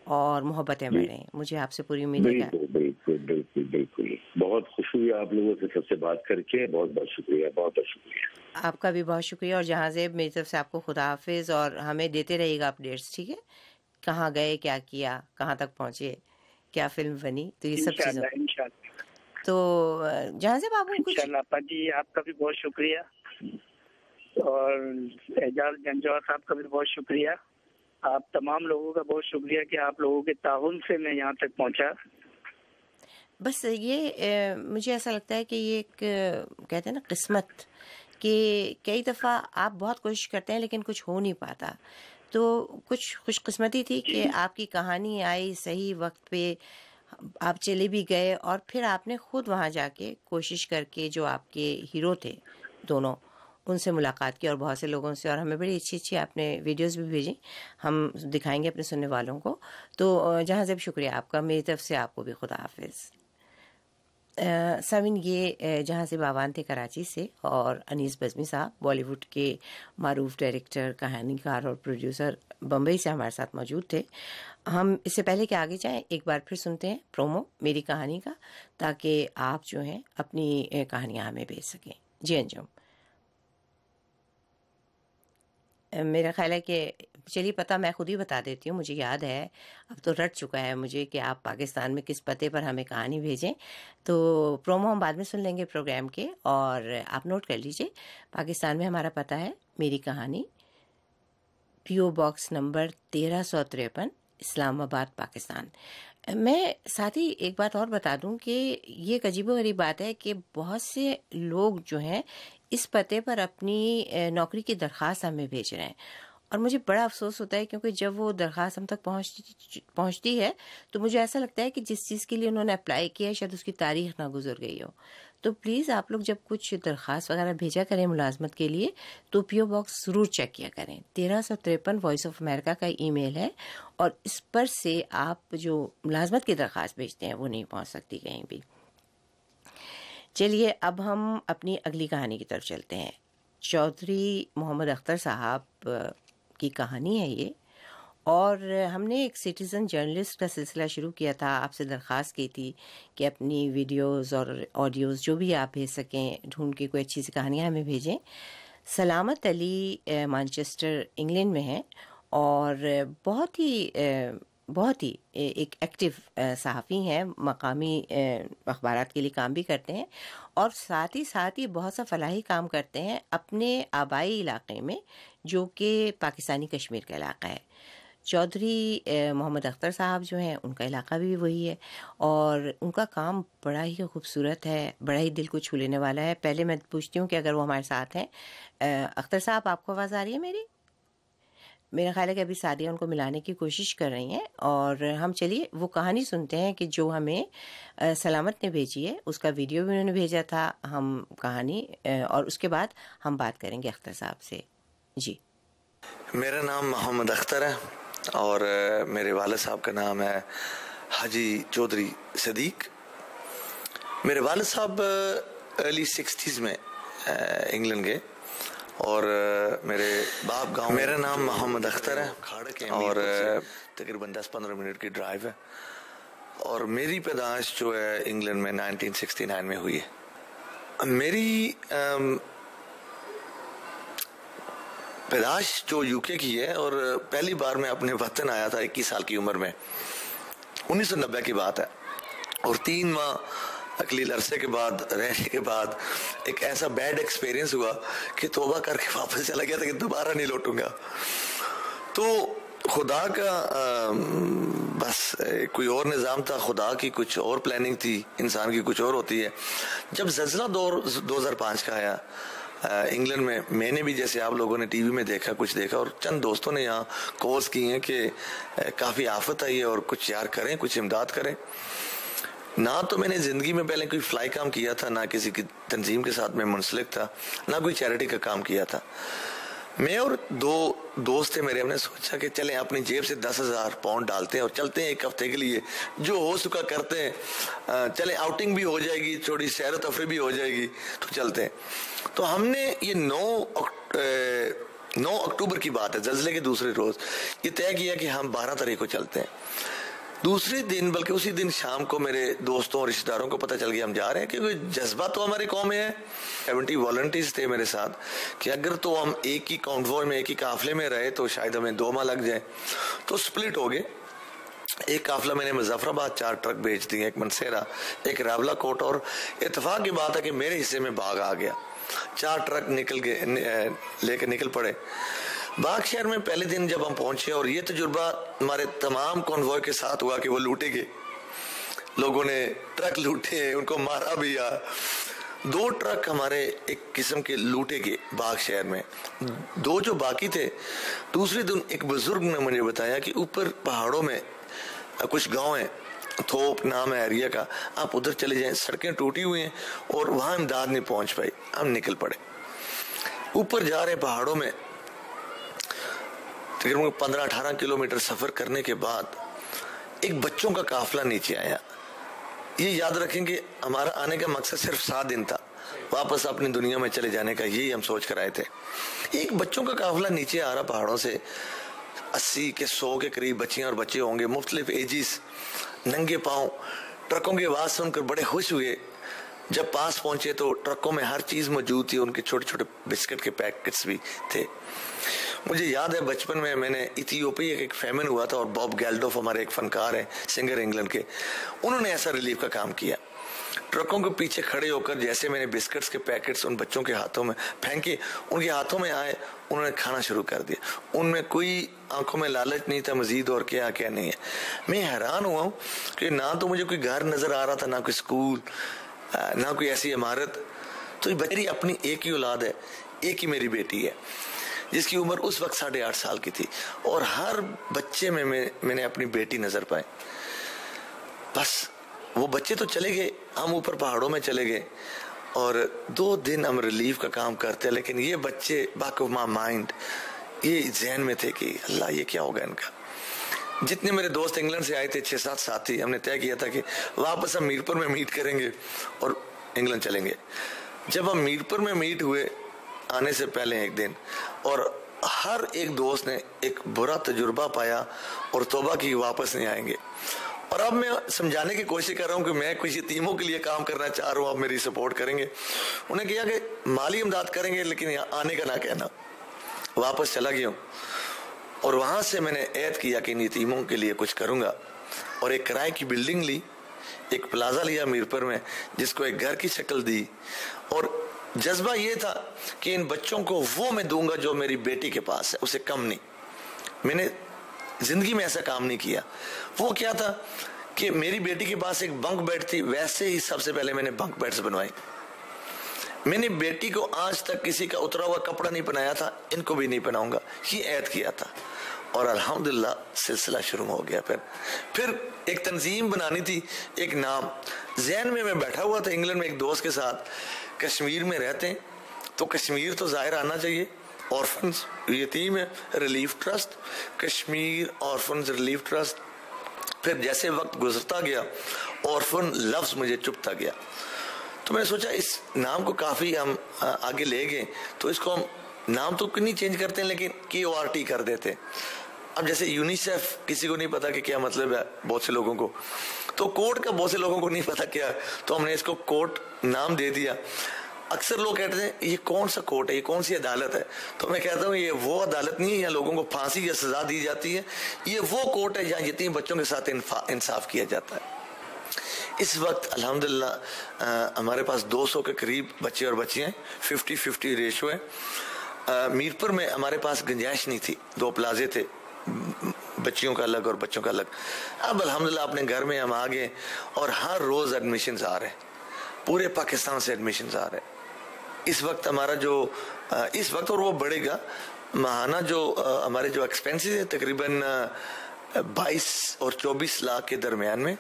اور محبتیں بڑھیں. مجھے آپ سے پوری امید ہے. بالکل بہت خوش ہوئی آپ لوگوں سے سب سے بات کر کے. بہت بہت شکریہ. بہت بہت شکریہ. آپ کا بھی بہت شکریہ. اور جہاں زیب میری طرف سے آپ کو خدا حافظ، اور ہمیں دیتے رہیے گا اپڈیٹس. ٹھیک ہے، کہاں گئے، کیا کیا، کہاں تک پہنچے، کیا فلم بنی، تو یہ سب چیزیں. تو جہاں زیب آپ کچھ جی آپ کا بھی بہت شکریہ، اور اعجاز جنجوہر صاحب کا بھی بہت شکریہ. آپ تمام لوگوں کا بہت شکریہ کہ آپ لوگوں کے تعاون سے میں یہاں تک پہنچا. بس یہ مجھے ایسا لگتا ہے کہ یہ ایک کہتے ہیں نا قسمت، کہ کئی دفعہ آپ بہت کوشش کرتے ہیں لیکن کچھ ہو نہیں پاتا. تو کچھ خوش قسمتی تھی کہ آپ کی کہانی آئی صحیح وقت پہ، آپ چلے بھی گئے، اور پھر آپ نے خود وہاں جا کے کوشش کر کے جو آپ کے ہیرو تھے دونوں، ان سے ملاقات کی اور بہت سے لوگوں سے، اور ہمیں بڑی اچھی آپ نے ویڈیوز بھی بھیجی، ہم دکھائیں گے اپنے سننے والوں کو. تو جہاں زیب شکریہ آپ کا. میری طرف سے آپ کو بھی خدا حافظ. سامعین، یہ جہاں سے باوان تھے کراچی سے، اور انیس بزمی صاحب بالی ووڈ کے معروف ڈائریکٹر، کہانی کار اور پروڈیوسر بمبئی سے ہمارے ساتھ موجود تھے. ہم اس سے پہلے کہ آگے جائیں ایک بار پھر سنتے ہیں پرومو میری کہانی کا، تاکہ آپ جو ہیں اپنی کہانیاں ہمیں بھیج سکیں. جی انجم، میرا خیال ہے کہ چلیے پتہ میں خود ہی بتا دیتی ہوں، مجھے یاد ہے، اب تو رٹ چکا ہے مجھے کہ آپ پاکستان میں کس پتے پر ہمیں کہانی بھیجیں. تو پرومو ہم بعد میں سن لیں گے پروگرام کے، اور آپ نوٹ کر لیجئے. پاکستان میں ہمارا پتہ ہے میری کہانی، PO باکس نمبر 1353، اسلام آباد، پاکستان. میں ساتھ ہی ایک بات اور بتا دوں کہ یہ ایک عجیب و غریب بات ہے کہ بہت سے لوگ جو ہیں اس پتے پر اپنی نوکری کی درخواست ہمیں بھیج رہے ہیں، اور مجھے بڑا افسوس ہوتا ہے کیونکہ جب وہ درخواست ہم تک پہنچتی ہے تو مجھے ایسا لگتا ہے کہ جس چیز کے لیے انہوں نے اپلائی کیا ہے شاید اس کی تاریخ نہ گزر گئی ہو. تو پلیز آپ لوگ جب کچھ درخواست وغیرہ بھیجا کریں ملازمت کے لیے تو PO باکس ضرور چیک کیا کریں. 1353 وائس آف امریکہ کا ای میل ہے، اور اس پر سے آپ جو ملازمت کی درخواست بھیجتے ہیں وہ نہیں پہنچ سکتی کہیں بھی. چلیے اب ہم اپنی اگلی کہانی کی طرف چلتے ہیں. چودھری محمد اختر صاحب کی کہانی ہے یہ، اور ہم نے ایک سٹیزن جرنلسٹ کا سلسلہ شروع کیا تھا. آپ سے درخواست کی تھی کہ اپنی ویڈیوز اور آڈیوز جو بھی آپ بھیج سکیں ڈھونڈ کے کوئی اچھی سی کہانیاں ہمیں بھیجیں. سلامت علی مانچسٹر انگلینڈ میں ہیں، اور بہت ہی ایک ایکٹیو صحافی ہیں، مقامی اخبارات کے لیے کام بھی کرتے ہیں، اور ساتھ ہی بہت سا فلاحی کام کرتے ہیں اپنے آبائی علاقے میں جو کہ پاکستانی کشمیر کا علاقہ ہے. چودھری محمد اختر صاحب جو ہیں ان کا علاقہ بھی وہی ہے، اور ان کا کام بڑا ہی خوبصورت ہے، بڑا ہی دل کو چھو لینے والا ہے. پہلے میں پوچھتی ہوں کہ اگر وہ ہمارے ساتھ ہیں. اختر صاحب، آپ کو آواز آ رہی ہے میری؟ میرا خیال ہے کہ ابھی سعدیہ ان کو ملانے کی کوشش کر رہی ہیں، اور ہم چلیے وہ کہانی سنتے ہیں کہ جو ہمیں سلامت نے بھیجی ہے. اس کا ویڈیو بھی انہوں نے بھیجا تھا، ہم کہانی، اور اس کے بعد ہم بات کریں گے اختر صاحب سے. جی، میرا نام محمد اختر ہے، اور میرے والد صاحب کا نام ہے حاجی چودھری صدیق. میرے والد صاحب ارلی 60s میں انگلینڈ گئے، اور میرے باپ گاؤں. میرا نام محمد اختر ہے، اور تقریباً 10-15 منٹ کی ڈرائیو ہے، اور میری پیدائش جو ہے انگلینڈ میں 1969 میں ہوئی ہے. میری پیدائش جو UK کی ہے، اور پہلی بار میں اپنے وطن آیا تھا 21 سال کی عمر میں، 1990 کی بات ہے. اور 3 ماہ اقلیل عرصے کے بعد رہنے کے بعد ایک ایسا بیڈ ایکسپیرینس ہوا کہ توبہ کر کے واپس چلا گیا تھا کہ دوبارہ نہیں لوٹوں گا. تو خدا کا بس کوئی اور نظام تھا، خدا کی کچھ اور پلاننگ تھی، انسان کی کچھ اور ہوتی ہے. جب زلزلہ دور 2005 کا آیا انگلینڈ میں نے بھی جیسے آپ لوگوں نے ٹی وی میں دیکھا، کچھ دیکھا، اور چند دوستوں نے یہاں کالز کی ہیں کہ کافی آفت آئی ہے اور کچھ یار کریں، کچھ امداد کریں. نہ تو میں نے زندگی میں پہلے کوئی فلائی کام کیا تھا، نہ کسی کی تنظیم کے ساتھ میں منسلک تھا، نہ کوئی چیریٹی کا کام کیا تھا. میں اور 2 دوست تھے میرے, ہم نے سوچا کہ چلیں اپنی جیب سے 10,000 پاؤنڈ ڈالتے ہیں اور چلتے ہیں 1 ہفتے کے لیے, جو ہو سکا کرتے ہیں, چلیں آؤٹنگ بھی ہو جائے گی, تھوڑی سیر و تفریح بھی ہو جائے گی, تو چلتے ہیں. تو ہم نے یہ 9 اکتوبر کی بات ہے, زلزلے کے دوسرے روز یہ طے کیا کہ ہم 12 تاریخ کو چلتے ہیں. دوسرے دن بلکہ اسی دن شام کو میرے دوستوں اور رشتہ داروں کو پتہ چل گیا ہم جا رہے ہیں, کیونکہ جذبہ تو ہمارے قوم میں ہے. 70 والنٹیئرز تھے میرے ساتھ کہ اگر تو ہم ایک ہی کانوائے میں, ایک ہی قافلے میں رہے تو شاید ہمیں 2 ماہ لگ جائے. تو سپلٹ ہو گئے. ایک قافلہ میں نے مظفر آباد 4 ٹرک بھیج دیے, ایک منسیرا, ایک راولا کوٹ, اور اتفاق کی بات ہے کہ میرے حصے میں باغ آ گیا. 4 ٹرک لے کے نکل پڑے. باغ شہر میں پہلے دن جب ہم پہنچے, اور یہ تجربہ ہمارے تمام کانوائے کے ساتھ ہوا کہ وہ لوٹے گئے, لوگوں نے ٹرک لوٹے, ان کو مارا بھی. 2 ٹرک ہمارے ایک قسم کے لوٹے گئے باغ شہر میں. 2 جو باقی تھے, دوسرے دن ایک بزرگ نے مجھے بتایا کہ اوپر پہاڑوں میں کچھ گاؤں ہیں, تھوپ نام ہے ایریا کا, آپ ادھر چلے جائیں, سڑکیں ٹوٹی ہوئی ہیں اور وہاں امداد نہیں پہنچ پائی. ہم نکل پڑے, اوپر جا رہے پہاڑوں میں. تقریباً 15-18 کلومیٹر سفر کرنے کے بعد ایک بچوں کا قافلہ نیچے آیا. یہ یاد رکھیں کہ ہمارا آنے کا مقصد صرف 7 دن تھا, واپس اپنی دنیا میں چلے جانے کا, یہی ہم سوچ کر آئے تھے. ایک بچوں کا قافلہ نیچے آ رہا پہاڑوں سے, 80 کے 100 کے قریب بچیاں اور بچے ہوں گے, مختلف ایجز, ننگے پاؤں. ٹرکوں کی آواز سن کر بڑے خوش ہوئے. جب پاس پہنچے تو ٹرکوں میں ہر چیز موجود تھی, ان کے چھوٹے چھوٹے بسکٹ کے پیکٹس بھی تھے. مجھے یاد ہے بچپن میں نے ایتھیوپیا ایک فیمن ہوا تھا, اور باب گیلڈوف ہمارے ایک فنکار ہیں, سنگر انگلینڈ کے, انہوں نے ایسا ریلیف کا کام کیا. ٹرکوں کے پیچھے کھڑے ہو کر جیسے میں نے بسکٹس کے پیکٹس ان بچوں کے ہاتھوں میں پھینکے, ان کے ہاتھوں میں آئے, انہوں نے کھانا شروع کر دیا. ان میں کوئی آنکھوں میں لالچ نہیں تھا مزید اور کیا نہیں ہے. میں حیران ہوا ہوں کہ نہ تو مجھے کوئی گھر نظر آ رہا تھا, نہ کوئی اسکول, نہ کوئی ایسی عمارت. تو میری اپنی ایک ہی اولاد ہے, ایک ہی میری بیٹی ہے, جس کی عمر اس وقت 8.5 سال کی تھی, اور ہر بچے میں نے اپنی بیٹی نظر پائے. بس وہ بچے تو چلے گئے, ہم اوپر پہاڑوں میں چلے گئے, اور 2 دن ہم ریلیف کا کام کرتے, لیکن یہ بچے بیک آف مائی مائنڈ, یہ ذہن میں تھے کہ اللہ یہ کیا ہوگا ان کا. جتنے میرے دوست انگلینڈ سے آئے تھے 6-7 ساتھی, ہم نے طے کیا تھا کہ واپس ہم میرپور میں میٹ کریں گے اور انگلینڈ چلیں گے. جب ہم میرپور میں میٹ ہوئے آنے سے پہلے ایک دن, اور ہر ایک دوست نے ایک برا تجربہ پایا اور توبہ کی واپس نہیں آئیں گے. اور اب میں سمجھانے کی کوشش کر رہا ہوں کہ میں کچھ یتیموں کے لیے کام کرنا چاہ رہا ہوں, آپ میری سپورٹ کریں گے. انہیں کیا کہ مالی امداد کریں گے, لیکن آنے کا نہ کہنا. واپس چلا گیا ہوں, اور وہاں سے میں نے عہد کیا کہ ان یتیموں کے لیے کچھ کروں گا, اور ایک کرائے کی بلڈنگ لی, ایک پلازا لیا میرپور میں, جس کو ایک گھر کی شکل دی. اور جذبہ یہ تھا کہ ان بچوں کو وہ میں دوں گا جو میری بیٹی کے پاس ہے, اسے کم نہیں. میں نے زندگی میں ایسا کام نہیں کیا. وہ کیا تھا کہ میری بیٹی کے پاس ایک بنک بیڈ تھی, ویسے ہی سب سے پہلے میں نے بنک بیڈز بنوائی. میں نے بیٹی کو آج تک کسی کا اترا ہوا کپڑا نہیں پہنایا تھا, ان کو بھی نہیں پہناؤں گا, یہ عہد کیا تھا. اور الحمدللہ سلسلہ شروع ہو گیا. پھر ایک تنظیم بنانی تھی, ایک نام ذہن میں بیٹھا ہوا تھا انگلینڈ میں ایک دوست کے ساتھ. کشمیر میں رہتے ہیں تو کشمیر تو ظاہر آنا چاہیے. آرفنز یتیم ہے, relief trust, Kashmir orphans relief trust. پھر جیسے وقت گزرتا گیا آرفن لفظ مجھے چپتا گیا, تو میں نے سوچا اس نام کو کافی ہم آگے لے گئے, تو اس کو ہم نام تو نہیں چینج کرتے ہیں لیکن KORT کر دیتے. اب جیسے یونیسیف کسی کو نہیں پتا کہ کیا مطلب ہے بہت سے لوگوں کو, تو کوٹ کا بہت سے لوگوں کو نہیں پتا کیا, تو ہم نے اس کو کوٹ نام دے دیا. اکثر لوگ کہتے ہیں یہ کون سا کوٹ ہے, یہ کون سی عدالت ہے, تو میں کہتا ہوں یہ وہ عدالت نہیں ہے یہاں لوگوں کو پھانسی یا سزا دی جاتی ہے, یہ وہ کوٹ ہے جہاں یتیم بچوں کے ساتھ انصاف کیا جاتا ہے. اس وقت الحمدللہ ہمارے پاس 200 کے قریب بچے اور بچیاں, 50-50 ریشو ہے. میرپور میں ہمارے پاس گنجائش نہیں تھی, 2 پلازے تھے, بچیوں کا الگ اور بچوں کا الگ. اب الحمدللہ اپنے گھر میں ہم آگے, اور ہر روز ایڈمیشنز آ رہے ہیں, پورے پاکستان سے ایڈمیشنز آ رہے ہیں. اس وقت ہمارا جو اس وقت, اور وہ بڑھے گا, ماہانہ جو ہمارے جو ایکسپینسز ہیں تقریباً 22 اور 24 لاکھ کے درمیان میں,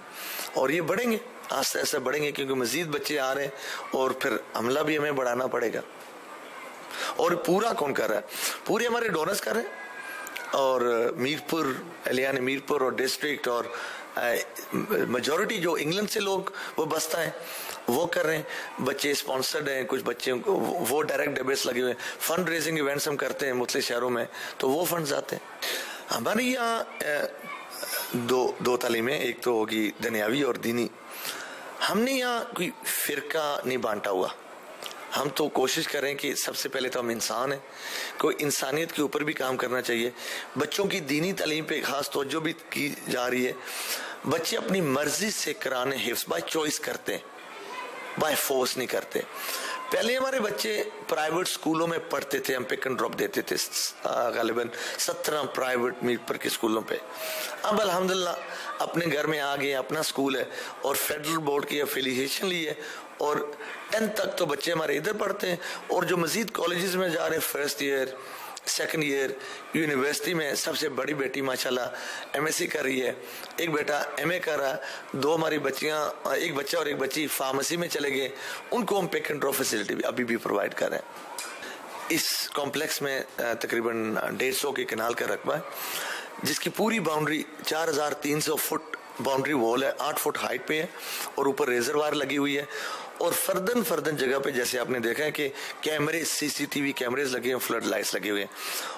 اور یہ بڑھیں گے آہستہ آہستہ بڑھیں گے, کیونکہ مزید بچے آ رہے ہیں, اور پھر عملہ بھی ہمیں بڑھانا پڑے گا. اور پورا کون کر رہا ہے؟ پورے ہمارے ڈونرز کر رہے ہیں، اور میرپور، اہلیان میرپور اور ڈسٹرکٹ اور میجورٹی جو انگلینڈ سے لوگ وہ بستا ہے وہ کر رہے ہیں. بچے اسپانسرڈ ہیں، کچھ بچے وہ ڈائریکٹ ڈیبیٹس لگے ہوئے ہیں. فنڈ ریزنگ ایونٹس ہم کرتے ہیں مختلف شہروں میں، تو وہ فنڈز آتے ہیں. ہمارے یہاں دو تعلیمیں، ایک تو ہوگی دنیاوی اور دینی. ہم نے یہاں کوئی فرقہ نہیں بانٹا ہوا. ہم تو کوشش کریں کہ سب سے پہلے تو ہم انسان ہیں، کوئی انسانیت کے اوپر بھی کام کرنا چاہیے. بچوں کی دینی تعلیم پہ خاص توجہ بھی کی جا رہی ہے. بچے اپنی مرضی سے قرآن حفظ بائی چوائس کرتے ہیں، بائی فورس نہیں کرتے. پہلے ہمارے بچے پرائیویٹ اسکولوں میں پڑھتے تھے، ہم پک اینڈ ڈراپ دیتے تھے غالباً 17 پرائیویٹ میرپور کے اسکولوں پہ. اب الحمدللہ اپنے گھر میں آ گئے، اپنا اسکول ہے اور فیڈرل بورڈ کی افیلیشن لی ہے، اور 10th تک تو بچے ہمارے ادھر پڑھتے ہیں. اور جو مزید کالجز میں جا رہے ہیں، first year, second year, university میں سب سے بڑی بیٹی ماشاءاللہ MSc کر رہی ہے، ایک بیٹا MA کر رہا ہے، 2 ہماری بچیاں، ایک بچہ اور ایک بچی فارمیسی میں چلے گئے. ان کو ہم پک اینڈ ڈراپ فیسلٹی بھی ابھی بھی پرووائڈ کر رہے ہیں. اس کمپلیکس میں تقریباً 150 کے کنال کا رقبہ ہے، جس کی پوری باؤنڈری 4300 فٹ باؤنڈری وال ہے، 8 فٹ ہائٹ پہ ہے، اور اوپر ریزروار لگی ہوئی ہے. اور فردن جگہ پہ جیسے آپ نے دیکھا ہے کہ کیمرے، CCTV کیمریز لگے ہیں، فلڈ لائٹس لگے ہوئے ہیں.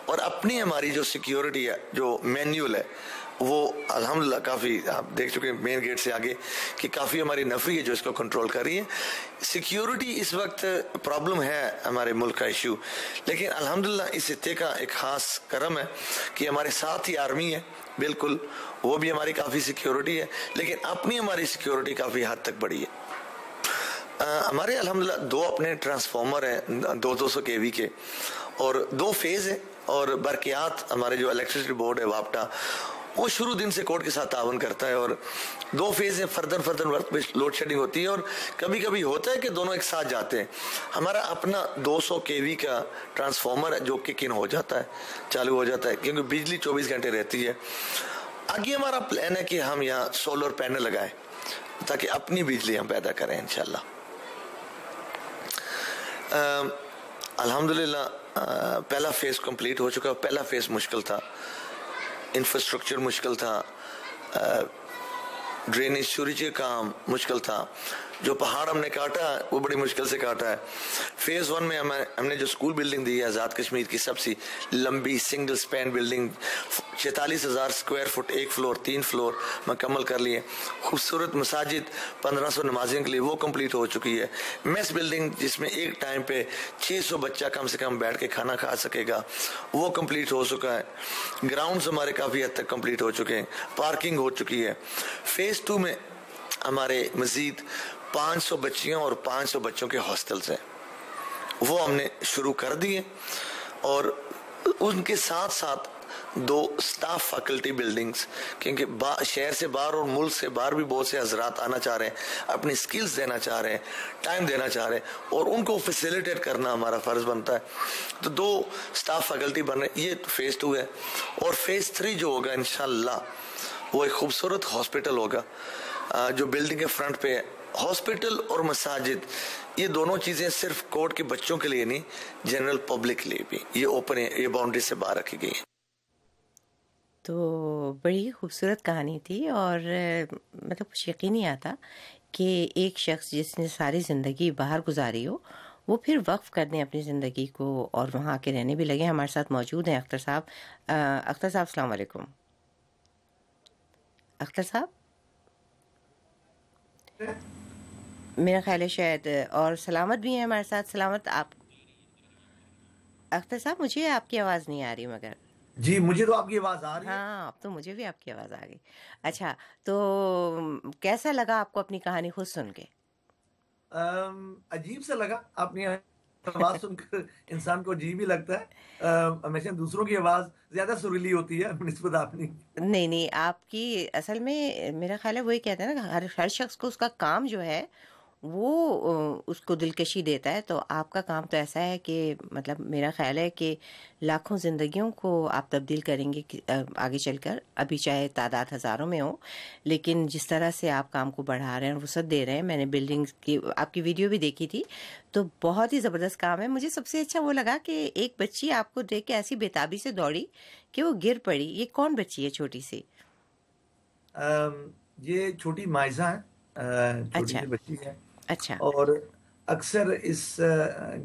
اور اپنی ہماری جو سیکیورٹی ہے، جو مینیول ہے، وہ الحمدللہ کافی آپ دیکھ چکے ہیں مین گیٹ سے آگے کہ کافی ہماری نفری ہے جو اس کو کنٹرول کر رہی ہے. سیکیورٹی اس وقت پرابلم ہے ہمارے ملک کا ایشو، لیکن الحمدللہ اس خطے کا ایک خاص کرم ہے کہ ہمارے ساتھ ہی آرمی ہے، بالکل وہ بھی ہماری کافی سیکیورٹی ہے، لیکن اپنی ہماری سیکیورٹی کافی حد تک بڑی ہے. ہمارے الحمدللہ 2 اپنے ٹرانسفارمر ہیں 200 kV کے، اور 2 فیز ہیں. اور برقیات ہمارے جو الیکٹرسٹی بورڈ ہے واپٹا، وہ شروع دن سے کوڈ کے ساتھ تعاون کرتا ہے، اور 2 فیز ہیں. فردن وقت پہ لوڈ شیڈنگ ہوتی ہے، اور کبھی کبھی ہوتا ہے کہ دونوں ایک ساتھ جاتے ہیں. ہمارا اپنا 200 kV کا ٹرانسفارمر ہے جو کک ان ہو جاتا ہے، چالو ہو جاتا ہے، کیونکہ بجلی 24 گھنٹے رہتی ہے. آگے ہمارا پلان ہے کہ ہم یہاں سولر پینل لگائیں تاکہ اپنی بجلی ہم پیدا کریں انشاءاللہ. الحمدللہ پہلا فیز کمپلیٹ ہو چکا. پہلا فیز مشکل تھا، انفراسٹرکچر مشکل تھا، ڈرینیج سیوریج کا کام مشکل تھا. جو پہاڑ ہم نے کاٹا وہ بڑی مشکل سے کاٹا ہے. فیز 1 میں ہم نے جو اسکول بلڈنگ دی ہے آزاد کشمیر کی سب سے لمبی single span building 46,000 square feet, 1 floor 3 floor مکمل کر لیے. خوبصورت مساجد 1500 نمازیوں کے لیے وہ کمپلیٹ ہو چکی ہے. میس بلڈنگ جس میں ایک ٹائم پہ 600 بچہ کم سے کم بیٹھ کے کھانا کھا سکے گا وہ کمپلیٹ ہو چکا ہے. گراؤنڈز ہمارے کافی حد تک کمپلیٹ ہو چکے ہیں، پارکنگ ہو چکی ہے. فیز 2 میں ہمارے مزید 500 بچیاں اور 500 بچوں کے ہاسٹلز ہیں، وہ ہم نے شروع کر دیے. اور ان کے ساتھ ساتھ 2 سٹاف فیکلٹی بلڈنگز، کیونکہ شہر سے باہر اور ملک سے باہر بھی بہت سے حضرات آنا چاہ رہے ہیں، اپنی سکلز دینا چاہ رہے ہیں، ٹائم دینا چاہ رہے ہیں، اور ان کو فیسیلیٹیٹ کرنا ہمارا فرض بنتا ہے. تو 2 سٹاف فیکلٹی بن رہے ہیں. یہ فیز 2 ہے. اور فیز 3 جو ہوگا انشاءاللہ وہ ایک خوبصورت ہاسپٹل ہوگا جو بلڈنگ کے فرنٹ پہ ہے. ہاسپٹل اور مساجد یہ دونوں چیزیں صرف کورٹ کے بچوں کے لیے نہیں، جنرل پبلک کے لیے بھی یہ اوپن ہے، یہ باؤنڈری سے باہر رکھی گئی ہے. تو بڑی خوبصورت کہانی تھی، اور مطلب کچھ یقین نہیں آتا کہ ایک شخص جس نے ساری زندگی باہر گزاری ہو وہ پھر وقف کر دیں اپنی زندگی کو اور وہاں کے رہنے بھی لگے. ہمارے ساتھ موجود ہیں اختر صاحب. اختر صاحب السلام علیکم. اختر صاحب میرا خیال ہے شاید، اور سلامت بھی ہیں ہمارے ساتھ. سلامت آپ اختر صاحب، مجھے آپ کی آواز نہیں آ رہی مگر. جی مجھے تو آپ کی آواز آ رہی ہے. ہاں اب تو مجھے بھی آپ کی آواز آ گئی. اچھا تو کیسا لگا آپ کو اپنی کہانی خود سن کے؟ عجیب سا لگا. اپنی آواز سن کر انسان کو عجیب ہی لگتا ہے. ہمیشہ دوسروں کی آواز زیادہ سریلی ہوتی ہے نسبت اپنی. نہیں آپ کی اصل میں میرا خیال ہے وہی کہتے ہیں نا، ہر شخص کو اس کا کام جو ہے وہ اس کو دلکشی دیتا ہے. تو آپ کا کام تو ایسا ہے کہ مطلب میرا خیال ہے کہ لاکھوں زندگیوں کو آپ تبدیل کریں گے آگے چل کر, ابھی چاہے تعداد ہزاروں میں ہو, لیکن جس طرح سے آپ کام کو بڑھا رہے ہیں اور وسعت دے رہے ہیں. میں نے بلڈنگ کی آپ کی ویڈیو بھی دیکھی تھی, تو بہت ہی زبردست کام ہے. مجھے سب سے اچھا وہ لگا کہ ایک بچی آپ کو دیکھ کے ایسی بےتابی سے دوڑی کہ وہ گر پڑی. یہ کون بچی ہے چھوٹی سی؟ یہ چھوٹی مائزہ ہے, چھوٹی سی بچی ہے. اچھا. اور اکثر اس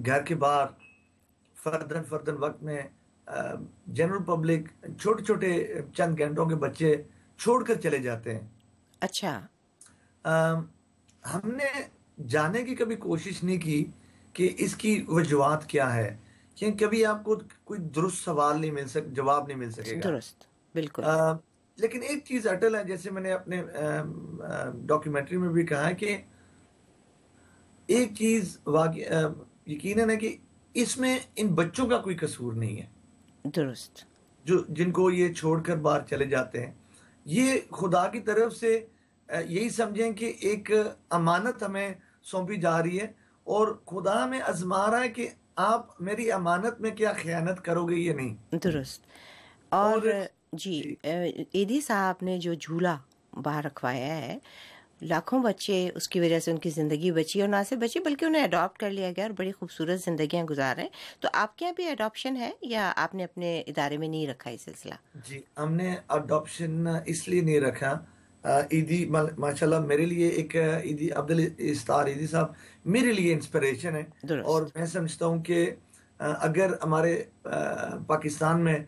گھر کے باہر فردن وقت میں جنرل پبلک چھوٹے چھوٹے چند گھنٹوں کے بچے چھوڑ کر چلے جاتے ہیں. اچھا. ہم نے جاننے کی کبھی کوشش نہیں کی کہ اس کی وجوہات کیا ہے, کیونکہ کبھی آپ کو کوئی درست سوال نہیں مل جواب نہیں مل سکے گا. درست, بالکل. لیکن ایک چیز اٹل ہے, جیسے میں نے اپنے ڈاکیومنٹری میں بھی کہا ہے کہ ایک چیز یقیناً ہے کہ اس میں ان بچوں کا کوئی قصور نہیں ہے. درست. جن کو یہ چھوڑ کر باہر چلے جاتے ہیں, یہ خدا کی طرف سے یہی سمجھیں کہ ایک امانت ہمیں سونپی جا رہی ہے, اور خدا ہمیں آزما رہا ہے کہ آپ میری امانت میں کیا خیانت کرو گے یا نہیں. درست. اور جی ایدی صاحب نے جو جھولا باہر رکھوایا ہے, لاکھوں بچے اس کی وجہ سے ان کی زندگی بچی, اور نہ صرف بچی بلکہ انہیں اڈاپٹ کر لیا گیا اور بڑی خوبصورت زندگیاں گزار رہے ہیں. تو آپ کے یہاں بھی اڈاپشن ہے یا آپ نے اپنے ادارے میں نہیں رکھا یہ سلسلہ؟ جی, ہم نے اڈاپشن اس لیے نہیں رکھا. ایدی ماشاءاللہ میرے لیے ایک ایدی عبدالستار ایدی صاحب میرے لیے انسپریشن ہے. اور میں سمجھتا ہوں کہ اگر ہمارے پاکستان میں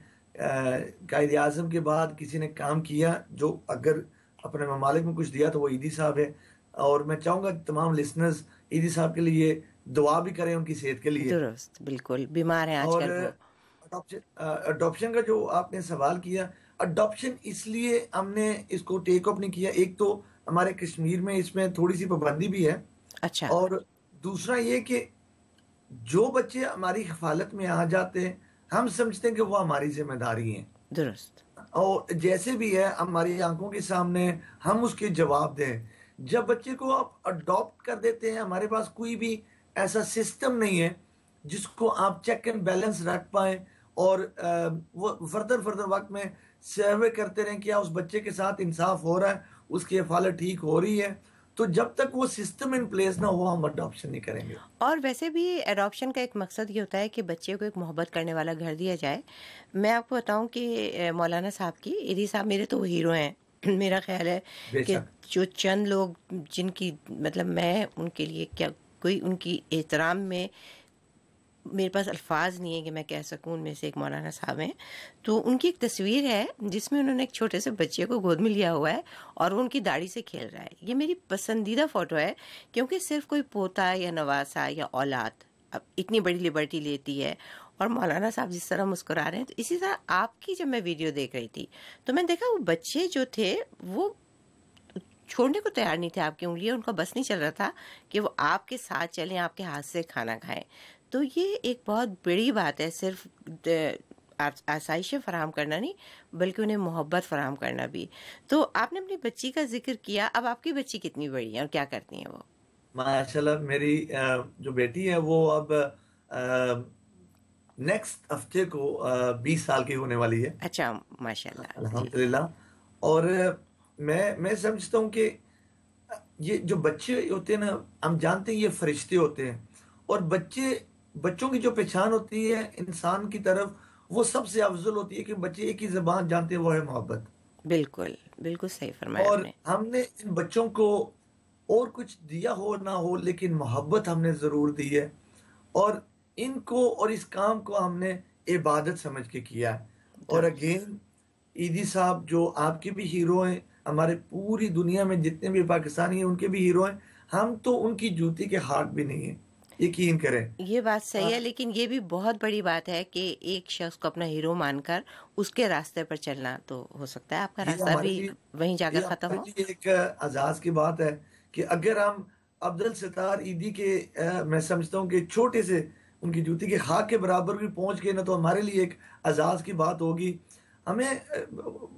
قائد اعظم کے بعد کسی نے کام کیا جو اگر اپنے ممالک میں کچھ دیا تو وہ ایدی صاحب ہے. اور میں چاہوں گا تمام لسنرز ایدی صاحب کے لیے دعا بھی کریں ان کی صحت کے لیے. درست, بالکل, بیمار ہیں آج کل. اور اڈاپشن کا جو آپ نے سوال کیا, اڈاپشن اس لیے ہم نے اس کو ٹیک اپ نہیں کیا, ایک تو ہمارے کشمیر میں اس میں تھوڑی سی پابندی بھی ہے. اچھا. اور دوسرا یہ کہ جو بچے ہماری حفاظت میں آ جاتے ہیں ہم سمجھتے ہیں کہ وہ ہماری ذمہ داری ہیں. درست. اور جیسے بھی ہے ہماری آنکھوں کے سامنے ہم اس کے جواب دیں. جب بچے کو آپ اڈاپٹ کر دیتے ہیں, ہمارے پاس کوئی بھی ایسا سسٹم نہیں ہے جس کو آپ چیک اینڈ بیلنس رکھ پائیں اور وہ فردر وقت میں سروے کرتے رہیں کیا اس بچے کے ساتھ انصاف ہو رہا ہے, اس کی حفاظت ٹھیک ہو رہی ہے. تو جب تک وہ سسٹم ان پلیس نہ ہو ہم اڈاپشن نہیں کریں گے. اور ویسے بھی اڈاپشن کا ایک مقصد یہ ہوتا ہے کہ بچے کو ایک محبت کرنے والا گھر دیا جائے. میں آپ کو بتاؤں کہ مولانا صاحب کی ایدی صاحب میرے تو وہ ہیرو ہیں. میرا خیال ہے کہ جو چند لوگ جن کی مطلب میں ان کے لیے کیا کوئی ان کی احترام میں میرے پاس الفاظ نہیں ہے کہ میں کہہ سکوں, ان میں سے ایک مولانا صاحب ہیں. تو ان کی ایک تصویر ہے جس میں انہوں نے ایک چھوٹے سے بچے کو گود میں لیا ہوا ہے اور وہ ان کی داڑھی سے کھیل رہا ہے. یہ میری پسندیدہ فوٹو ہے کیونکہ صرف کوئی پوتا یا نواسا یا اولاد اب اتنی بڑی لبرٹی لیتی ہے, اور مولانا صاحب جس طرح مسکرا رہے ہیں. تو اسی طرح آپ کی جب میں ویڈیو دیکھ رہی تھی تو میں دیکھا وہ بچے جو تھے وہ چھوڑنے کو تیار نہیں تھے آپ کی انگلیاں, ان کا بس نہیں چل رہا تھا کہ وہ آپ کے ساتھ چلیں, آپ کے ہاتھ سے کھانا کھائیں. تو یہ ایک بہت بڑی بات ہے, صرف آسائشیں فراہم کرنا نہیں بلکہ انہیں محبت فراہم کرنا بھی. تو آپ نے اپنی بچی کا ذکر کیا, اب آپ کی بچی کتنی بڑی ہے اور کیا کرتی ہیں وہ؟ ماشاءاللہ میری جو بیٹی ہے وہ اب نیکسٹ ہفتے کو 20 سال کی ہونے والی ہے. اچھا, ماشاءاللہ, الحمدللہ. اور میں سمجھتا ہوں کہ یہ جو بچے ہوتے ہیں نا, ہم جانتے ہیں یہ فرشتے ہوتے ہیں, اور بچوں کی جو پہچان ہوتی ہے انسان کی طرف وہ سب سے افضل ہوتی ہے کہ بچے ایک ہی زبان جانتے ہیں, وہ ہے محبت. بالکل بالکل صحیح فرمایا. اور ہم نے ان بچوں کو اور کچھ دیا ہو نہ ہو لیکن محبت ہم نے ضرور دی ہے, اور ان کو اور اس کام کو ہم نے عبادت سمجھ کے کیا ہے. اور اگین ایدی صاحب جو آپ کے بھی ہیرو ہیں, ہمارے پوری دنیا میں جتنے بھی پاکستانی ہیں ان کے بھی ہیرو ہیں, ہم تو ان کی جوتی کے ہاتھ بھی نہیں ہیں, یقین کریں. یہ بات صحیح ہے, لیکن یہ بھی بہت بڑی بات ہے کہ ایک شخص کو اپنا ہیرو مان کر اس کے راستے پر چلنا. تو ہو سکتا ہے آپ کا راستہ بھی وہیں جا کر ختم ہو. ایک اعزاز کی بات ہے کہ اگر ہم عبدالستار ایدی کے میں سمجھتا ہوں کہ چھوٹے سے ان کی جوتی کے خاک کے برابر بھی پہنچ گئے نا, تو ہمارے لیے ایک اعزاز کی بات ہوگی. ہمیں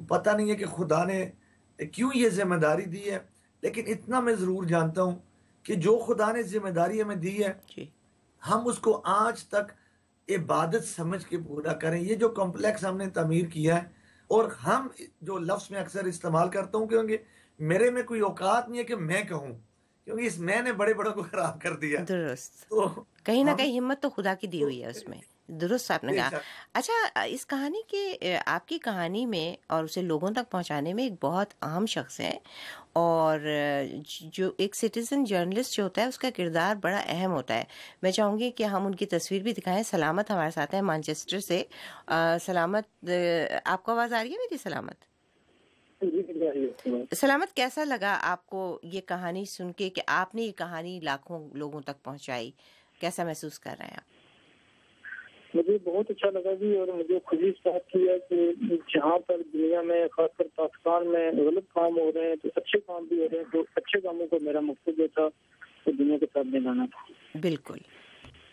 پتہ نہیں ہے کہ خدا نے کیوں یہ ذمہ داری دی ہے, لیکن اتنا میں ضرور جانتا ہوں کہ جو خدا نے ذمہ داری ہمیں دی ہے ہم اس کو آج تک عبادت سمجھ کے پورا کریں. یہ جو کمپلیکس ہم نے تعمیر کیا ہے، اور ہم جو لفظ میں اکثر استعمال کرتا ہوں کیونکہ میرے میں کوئی اوقات نہیں ہے کہ میں کہوں، کیونکہ اس میں نے بڑے بڑوں کو خراب کر دیا. درست. تو کہیں نہ کہیں ہمت تو خدا کی دی ہوئی ہے اس میں. درست آپ نے کہا. اچھا، اس کہانی کے آپ کی کہانی میں اور اسے لوگوں تک پہنچانے میں ایک بہت اہم شخص ہے، اور جو ایک سٹیزن جرنلسٹ جو ہوتا ہے اس کا کردار بڑا اہم ہوتا ہے. میں چاہوں گی کہ ہم ان کی تصویر بھی دکھائیں. سلامت ہمارے ساتھ ہیں مانچسٹر سے. سلامت، آپ کو آواز آ رہی ہے میری؟ سلامت، سلامت، کیسا لگا آپ کو یہ کہانی سن کے کہ آپ نے یہ کہانی لاکھوں لوگوں تک پہنچائی؟ کیسا محسوس کر رہے ہیں آپ؟ مجھے بہت اچھا لگا جی، اور مجھے خوشی اس بات کی ہے کہ جہاں پر دنیا میں خاص کر پاکستان میں غلط کام ہو رہے ہیں تو اچھے کام بھی ہو رہے ہیں، تو اچھے کاموں کو میرا مقصد جو تھا وہ دنیا کے سامنے لانا تھا. بالکل.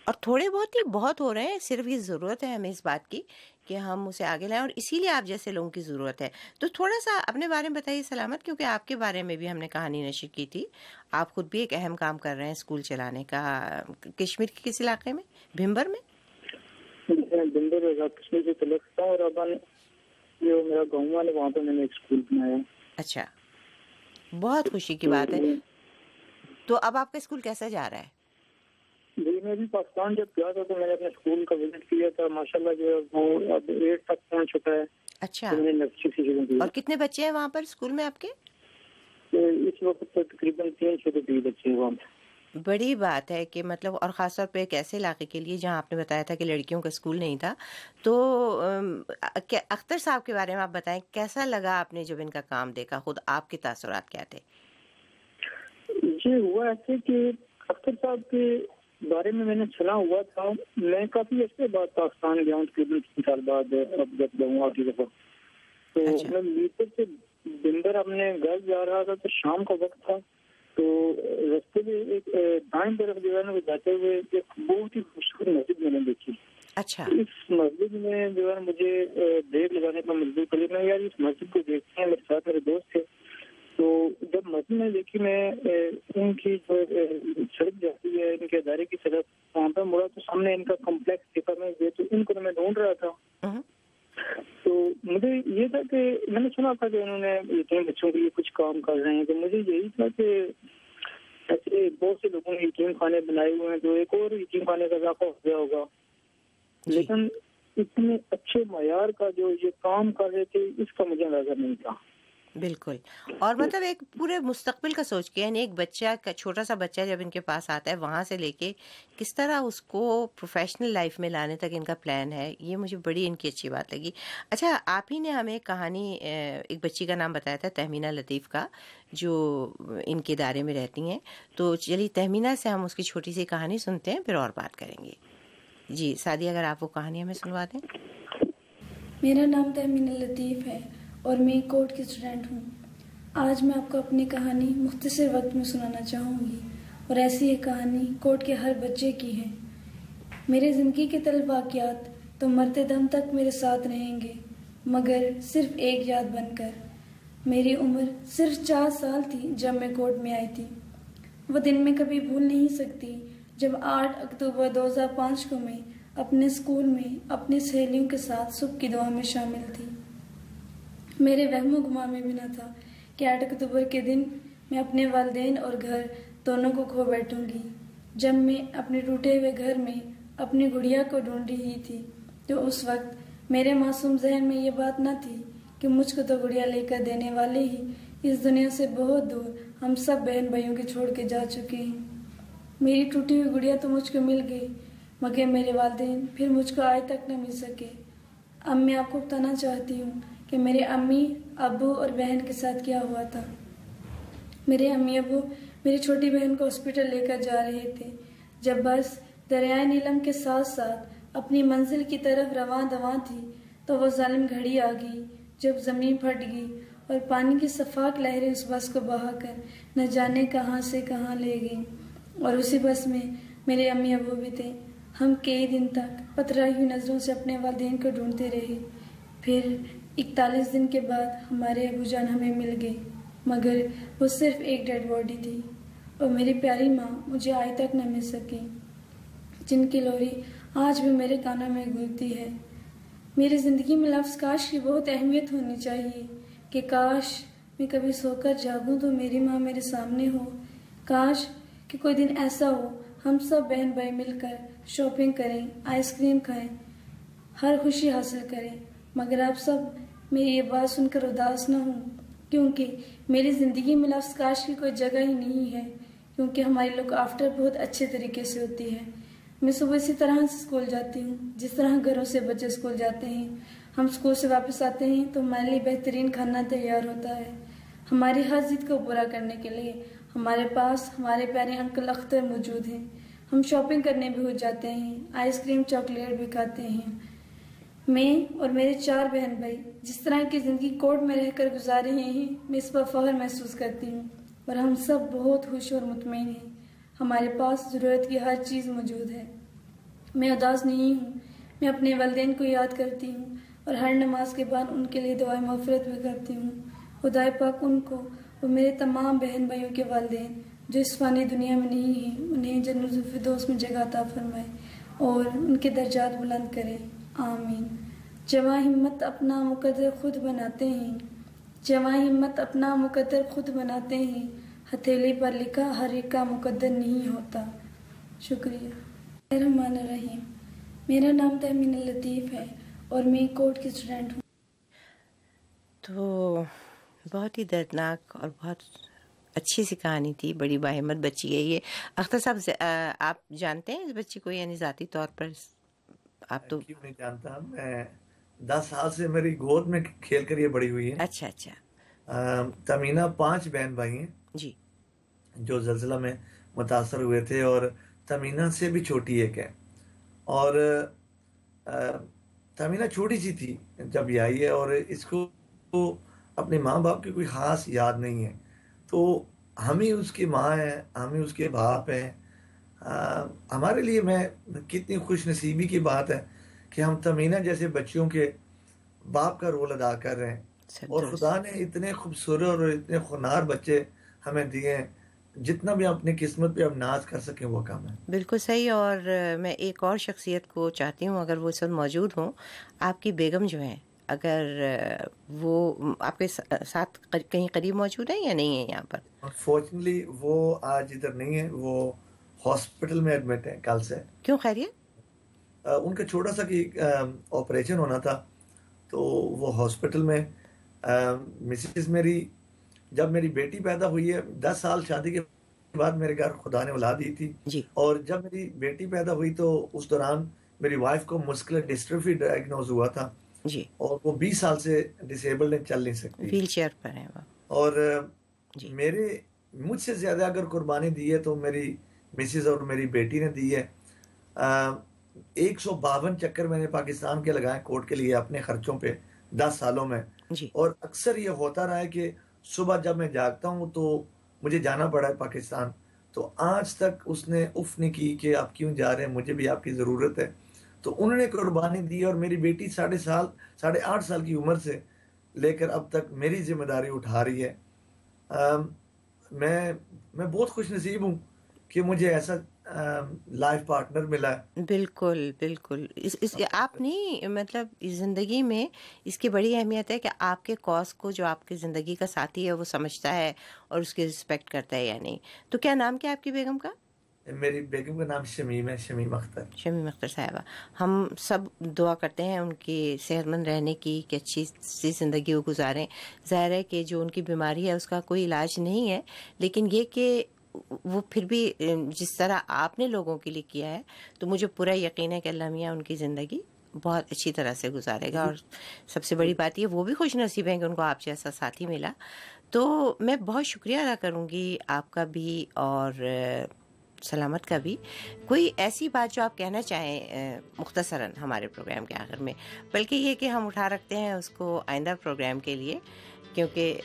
اور تھوڑے بہت ہی بہت ہو رہے ہیں، صرف یہ ضرورت ہے ہمیں اس بات کی کہ ہم اسے آگے لائیں، اور اسی لیے آپ جیسے لوگوں کی ضرورت ہے. تو تھوڑا سا اپنے بارے میں بتائیے سلامت، کیونکہ آپ کے بارے میں بھی ہم نے کہانی نشر کی تھی. آپ خود بھی ایک اہم کام کر رہے ہیں اسکول چلانے کا. کشمیر کے کس علاقے میں؟ بھمبر میں؟ بندر کشمیر سے تعلق تھا، اور اب جو میرا گاؤں والے وہاں پہ میں نے ایک اسکول بنایا. اچھا، بہت خوشی کی بات ہے. تو اب آپ کا اسکول کیسا جا رہا ہے؟ جی، میں بھی پاکستان جب گیا تھا تو میں نے اپنے اسکول کا وزٹ کیا تھا. ماشاءاللہ جو ہے وہ اب 8 تک پہنچ چکا ہے. اچھا. میں نے نرسری سے شروع کی. اور کتنے بچے ہیں وہاں پر اسکول میں آپ کے؟ اس وقت تقریباً 320 بچے ہیں وہاں پہ. بڑی بات ہے کہ مطلب، اور خاص طور پہ ایک ایسے علاقے کے لیے جہاں آپ نے بتایا تھا کہ لڑکیوں کا اسکول نہیں تھا. تو اختر صاحب کے بارے میں آپ بتائیں، کیسا لگا آپ نے جب ان کا کام دیکھا؟ خود آپ کے تاثرات کیا تھے؟ جی، ہوا ایسے کہ اختر صاحب کے بارے میں نے سنا ہوا تھا. میں کافی عرصے بعد پاکستان گیا ہوں، تقریباً 3 سال بعد اب جب گیا ہوں آخری دفعہ. تو میں میٹر سے بندر اپنے گھر جا رہا تھا تو شام کا وقت تھا. تو رستے میں ایک دائیں طرف جو ہے نا وہ جاتے ہوئے ایک بہت ہی خوبصورت مسجد میں نے دیکھی. اچھا. اس مسجد میں جو ہے مجھے دیکھ لگانے کا مجبور کر میں یار اس مسجد کو دیکھتے ہیں. میرے ساتھ میرے دوست تھے. تو جب مسجد میں دیکھی میں ان کی جو سڑک جاتی ہے ان کے ادارے کی طرف، وہاں پہ مڑا تو سامنے ان کا کمپلیکس دیکھا میں. تو ان کو میں ڈھونڈ رہا تھا. تو مجھے یہ تھا کہ میں نے سنا تھا کہ انہوں نے یتیم بچوں کے لیے کچھ کام کر رہے ہیں. تو مجھے یہی تھا کہ ایسے بہت سے لوگوں نے یتیم خانے بنائے ہوئے ہیں، تو ایک اور یتیم خانے کا اضافہ ہو گیا ہوگا. لیکن اتنے اچھے معیار کا جو یہ کام کر رہے تھے اس کا مجھے اندازہ نہیں تھا. بالکل. اور مطلب ایک پورے مستقبل کا سوچ کے، یعنی ایک بچہ کا چھوٹا سا بچہ جب ان کے پاس آتا ہے وہاں سے لے کے کس طرح اس کو پروفیشنل لائف میں لانے تک ان کا پلان ہے، یہ مجھے بڑی ان کی اچھی بات لگی. اچھا، آپ ہی نے ہمیں کہانی ایک بچی کا نام بتایا تھا تہمینہ لطیف کا، جو ان کے ادارے میں رہتی ہیں. تو چلیے تہمینہ سے ہم اس کی چھوٹی سی کہانی سنتے ہیں، پھر اور بات کریں گے. جی سعدیہ، اگر آپ وہ کہانی ہمیں سنوا دیں. میرا نام تہمینہ لطیف ہے اور میں کوٹ کی اسٹوڈنٹ ہوں. آج میں آپ کو اپنی کہانی مختصر وقت میں سنانا چاہوں گی، اور ایسی یہ کہانی کوٹ کے ہر بچے کی ہے. میرے زندگی کے تل واقعات تو مرتے دم تک میرے ساتھ رہیں گے، مگر صرف ایک یاد بن کر. میری عمر صرف 4 سال تھی جب میں کوٹ میں آئی تھی. وہ دن میں کبھی بھول نہیں سکتی جب 8 اکتوبر 2005 کو میں اپنے اسکول میں اپنی سہیلیوں کے ساتھ صبح کی دعا میں شامل تھی. میرے وہم و گمان میں بھی نہ تھا کہ 8 اکتوبر کے دن میں اپنے والدین اور گھر دونوں کو کھو بیٹھوں گی. جب میں اپنے ٹوٹے ہوئے گھر میں اپنی گڑیا کو ڈھونڈ رہی تھی تو اس وقت میرے معصوم ذہن میں یہ بات نہ تھی کہ مجھ کو تو گڑیا لے کر دینے والے ہی اس دنیا سے بہت دور ہم سب بہن بھائیوں کے چھوڑ کے جا چکے ہیں. میری ٹوٹی ہوئی گڑیا تو مجھ کو مل گئی، مگر میرے والدین پھر مجھ کو آج تک نہ مل سکے. اب میں آپ کو بتانا چاہتی ہوں کہ میرے امی ابو اور بہن کے ساتھ کیا ہوا تھا. میرے امی ابو میری چھوٹی بہن کو ہاسپٹل لے کر جا رہے تھے جب بس دریائے نیلم کے ساتھ ساتھ اپنی منزل کی طرف رواں دواں تھی تو وہ ظالم گھڑی آ گئی جب زمین پھٹ گئی اور پانی کی صفاق لہریں اس بس کو بہا کر نہ جانے کہاں سے کہاں لے گئی. اور اسی بس میں میرے امی ابو بھی تھے. ہم کئی دن تک پترائی ہوئی نظروں سے اپنے والدین کو ڈھونڈتے رہے. پھر 41 دن کے بعد ہمارے ابو جان ہمیں مل گئے، مگر وہ صرف ایک ڈیڈ باڈی تھی. اور میری پیاری ماں مجھے آج تک نہ مل سکی، جن کی لوری آج بھی میرے کانوں میں گونجتی ہے۔ میری زندگی میں لفظ کاش کی بہت اہمیت ہونی چاہیے کہ کاش میں کبھی سو کر جاگوں تو میری ماں میرے سامنے ہو، کاش کہ کوئی دن ایسا ہو ہم سب بہن بھائی مل کر شاپنگ کریں، آئس کریم کھائیں، ہر خوشی حاصل کریں، مگر آپ سب میری یہ بات سن کر اداس نہ ہوں، کیونکہ میری زندگی میں لفظ کاش کی کوئی جگہ ہی نہیں ہے، کیونکہ ہماری لوگ آفٹر بہت اچھے طریقے سے ہوتی ہے۔ میں صبح اسی طرح سے اسکول جاتی ہوں جس طرح گھروں سے بچے اسکول جاتے ہیں۔ ہم اسکول سے واپس آتے ہیں تو ہمارے لیے بہترین کھانا تیار ہوتا ہے۔ ہماری ہر ضد کو پورا کرنے کے لیے ہمارے پاس ہمارے پیارے انکل اختر موجود ہیں۔ ہم شاپنگ کرنے بھی ہو جاتے ہیں، آئس کریم چاکلیٹ بھی کھاتے ہیں۔ میں اور میرے 4 بہن بھائی جس طرح کی زندگی کوٹ میں رہ کر گزار رہے ہیں، میں اس پر فخر محسوس کرتی ہوں، اور ہم سب بہت خوش اور مطمئن ہیں۔ ہمارے پاس ضرورت کی ہر چیز موجود ہے۔ میں اداس نہیں ہوں، میں اپنے والدین کو یاد کرتی ہوں اور ہر نماز کے بعد ان کے لیے دعائیں مغفرت بھی کرتی ہوں۔ خدائے پاک ان کو اور میرے تمام بہن بھائیوں کے والدین جو اس فانی دنیا میں نہیں ہیں انہیں جنت الفردوس میں جگہ عطا فرمائے اور ان کے درجات بلند کرے، آمین۔ جواں ہمت اپنا مقدر خود بناتے ہیں، جواں ہمت اپنا مقدر خود بناتے ہیں، ہتھیلی پر لکھا ہر ایک کا مقدر نہیں ہوتا۔ شکریہ۔ الرحمن الرحیم۔ میرا نام تہمین لطیف ہے اور میں کوٹ کی اسٹوڈنٹ ہوں۔ تو بہت ہی دردناک اور بہت اچھی سی کہانی تھی، بڑی باہمت بچی ہے یہ۔ اختر صاحب آپ جانتے ہیں اس بچی کو، یعنی ذاتی طور پر؟ آپ تو کیوں نہیں جانتا، میں 10 سال سے میری گود میں کھیل کر یہ بڑی ہوئی ہے۔ اچھا اچھا۔ تمینہ 5 بہن بھائی ہیں جی، جو زلزلہ میں متاثر ہوئے تھے، اور تمینہ سے بھی چھوٹی ایک ہے، اور تمینہ چھوٹی سی تھی جب یہ آئی ہے، اور اس کو اپنے ماں باپ کی کوئی خاص یاد نہیں ہے، تو ہم ہی اس کی ماں ہیں، ہم ہی اس کے باپ ہیں۔ ہمارے لیے میں کتنی خوش نصیبی کی بات ہے کہ ہم تمینہ جیسے بچیوں کے باپ کا رول ادا کر رہے ہیں، اور خدا نے اتنے خوبصورت اور اتنے خونار بچے ہمیں دیے ہیں، جتنا بھی اپنی قسمت پہ ہم ناز کر سکیں وہ کم ہے۔ بالکل صحیح۔ اور میں ایک اور شخصیت کو چاہتی ہوں اگر وہ اس وقت موجود ہوں، آپ کی بیگم جو ہیں، اگر وہ آپ کے ساتھ کہیں قریب موجود ہیں یا نہیں ہیں یہاں پر؟ انفارچونیٹلی وہ آج ادھر نہیں ہے، وہ ہاسپٹل میں ایڈمٹ ہے کل سے۔ کیوں، خیریت؟ ان کا چھوٹا سا آپریشن ہونا تھا، تو وہ ہاسپٹل میں۔ مسز میری جب میری بیٹی پیدا ہوئی ہے، 10 سال شادی کے بعد میرے گھر خدا نے اولاد دی تھی جی، اور جب میری بیٹی پیدا ہوئی تو اس دوران میری وائف کو مسکولر ڈسٹرافی ڈائگنوز ہوا تھا جی، اور وہ 20 سال سے ڈسیبلڈ ہیں، چل نہیں سکتی، ویل چیئر پر ہیں وہ۔ اور مجھ سے زیادہ اگر قربانی دی ہے تو میری مسز اور میری بیٹی نے دی ہے۔ 152 چکر میں نے پاکستان کے لگائے کوٹ کے لیے اپنے خرچوں پہ 10 سالوں میں جی، اور اکثر یہ ہوتا رہا ہے کہ صبح جب میں جاگتا ہوں تو مجھے جانا پڑا ہے پاکستان، تو آج تک اس نے اف نہیں کی کہ آپ کیوں جا رہے ہیں، مجھے بھی آپ کی ضرورت ہے۔ تو انہوں نے قربانی دی، اور میری بیٹی 8.5 سال کی عمر سے لے کر اب تک میری ذمہ داری اٹھا رہی ہے۔ میں بہت خوش نصیب ہوں کہ مجھے ایسا لائف پارٹنر ملا ہے۔ بالکل بالکل، آپ نہیں، مطلب زندگی میں اس کی بڑی اہمیت ہے کہ آپ کے کاز کو جو آپ کی زندگی کا ساتھی ہے وہ سمجھتا ہے اور اس کی رسپیکٹ کرتا ہے یا نہیں۔ تو کیا نام کیا آپ کی بیگم کا؟ میری بیگم کا نام شمیم ہے، شمیم اختر۔ شمیم اختر صاحبہ، ہم سب دعا کرتے ہیں ان کی صحت مند رہنے کی، کہ اچھی سی زندگی وہ گزاریں۔ ظاہر ہے کہ جو ان کی بیماری ہے اس کا کوئی علاج نہیں ہے، لیکن یہ کہ وہ پھر بھی جس طرح آپ نے لوگوں کے لیے کیا ہے تو مجھے پورا یقین ہے کہ اللہ میاں ان کی زندگی بہت اچھی طرح سے گزارے گا، اور سب سے بڑی بات یہ وہ بھی خوش نصیب ہیں کہ ان کو آپ جیسا ساتھی ملا۔ تو میں بہت شکریہ ادا کروں گی آپ کا بھی اور سلامت کا بھی۔ کوئی ایسی بات جو آپ کہنا چاہیں مختصراً ہمارے پروگرام کے آخر میں، بلکہ یہ کہ ہم اٹھا رکھتے ہیں اس کو آئندہ پروگرام کے لیے، کیونکہ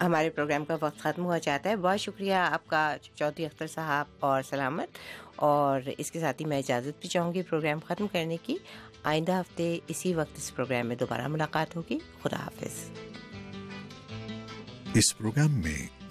ہمارے پروگرام کا وقت ختم ہوا چاہتا ہے۔ بہت شکریہ آپ کا چودھری اختر صاحب اور سلامت، اور اس کے ساتھ ہی میں اجازت بھی چاہوں گی پروگرام ختم کرنے کی۔ آئندہ ہفتے اسی وقت اس پروگرام میں دوبارہ ملاقات ہوگی۔ خدا حافظ۔ اس پروگرام میں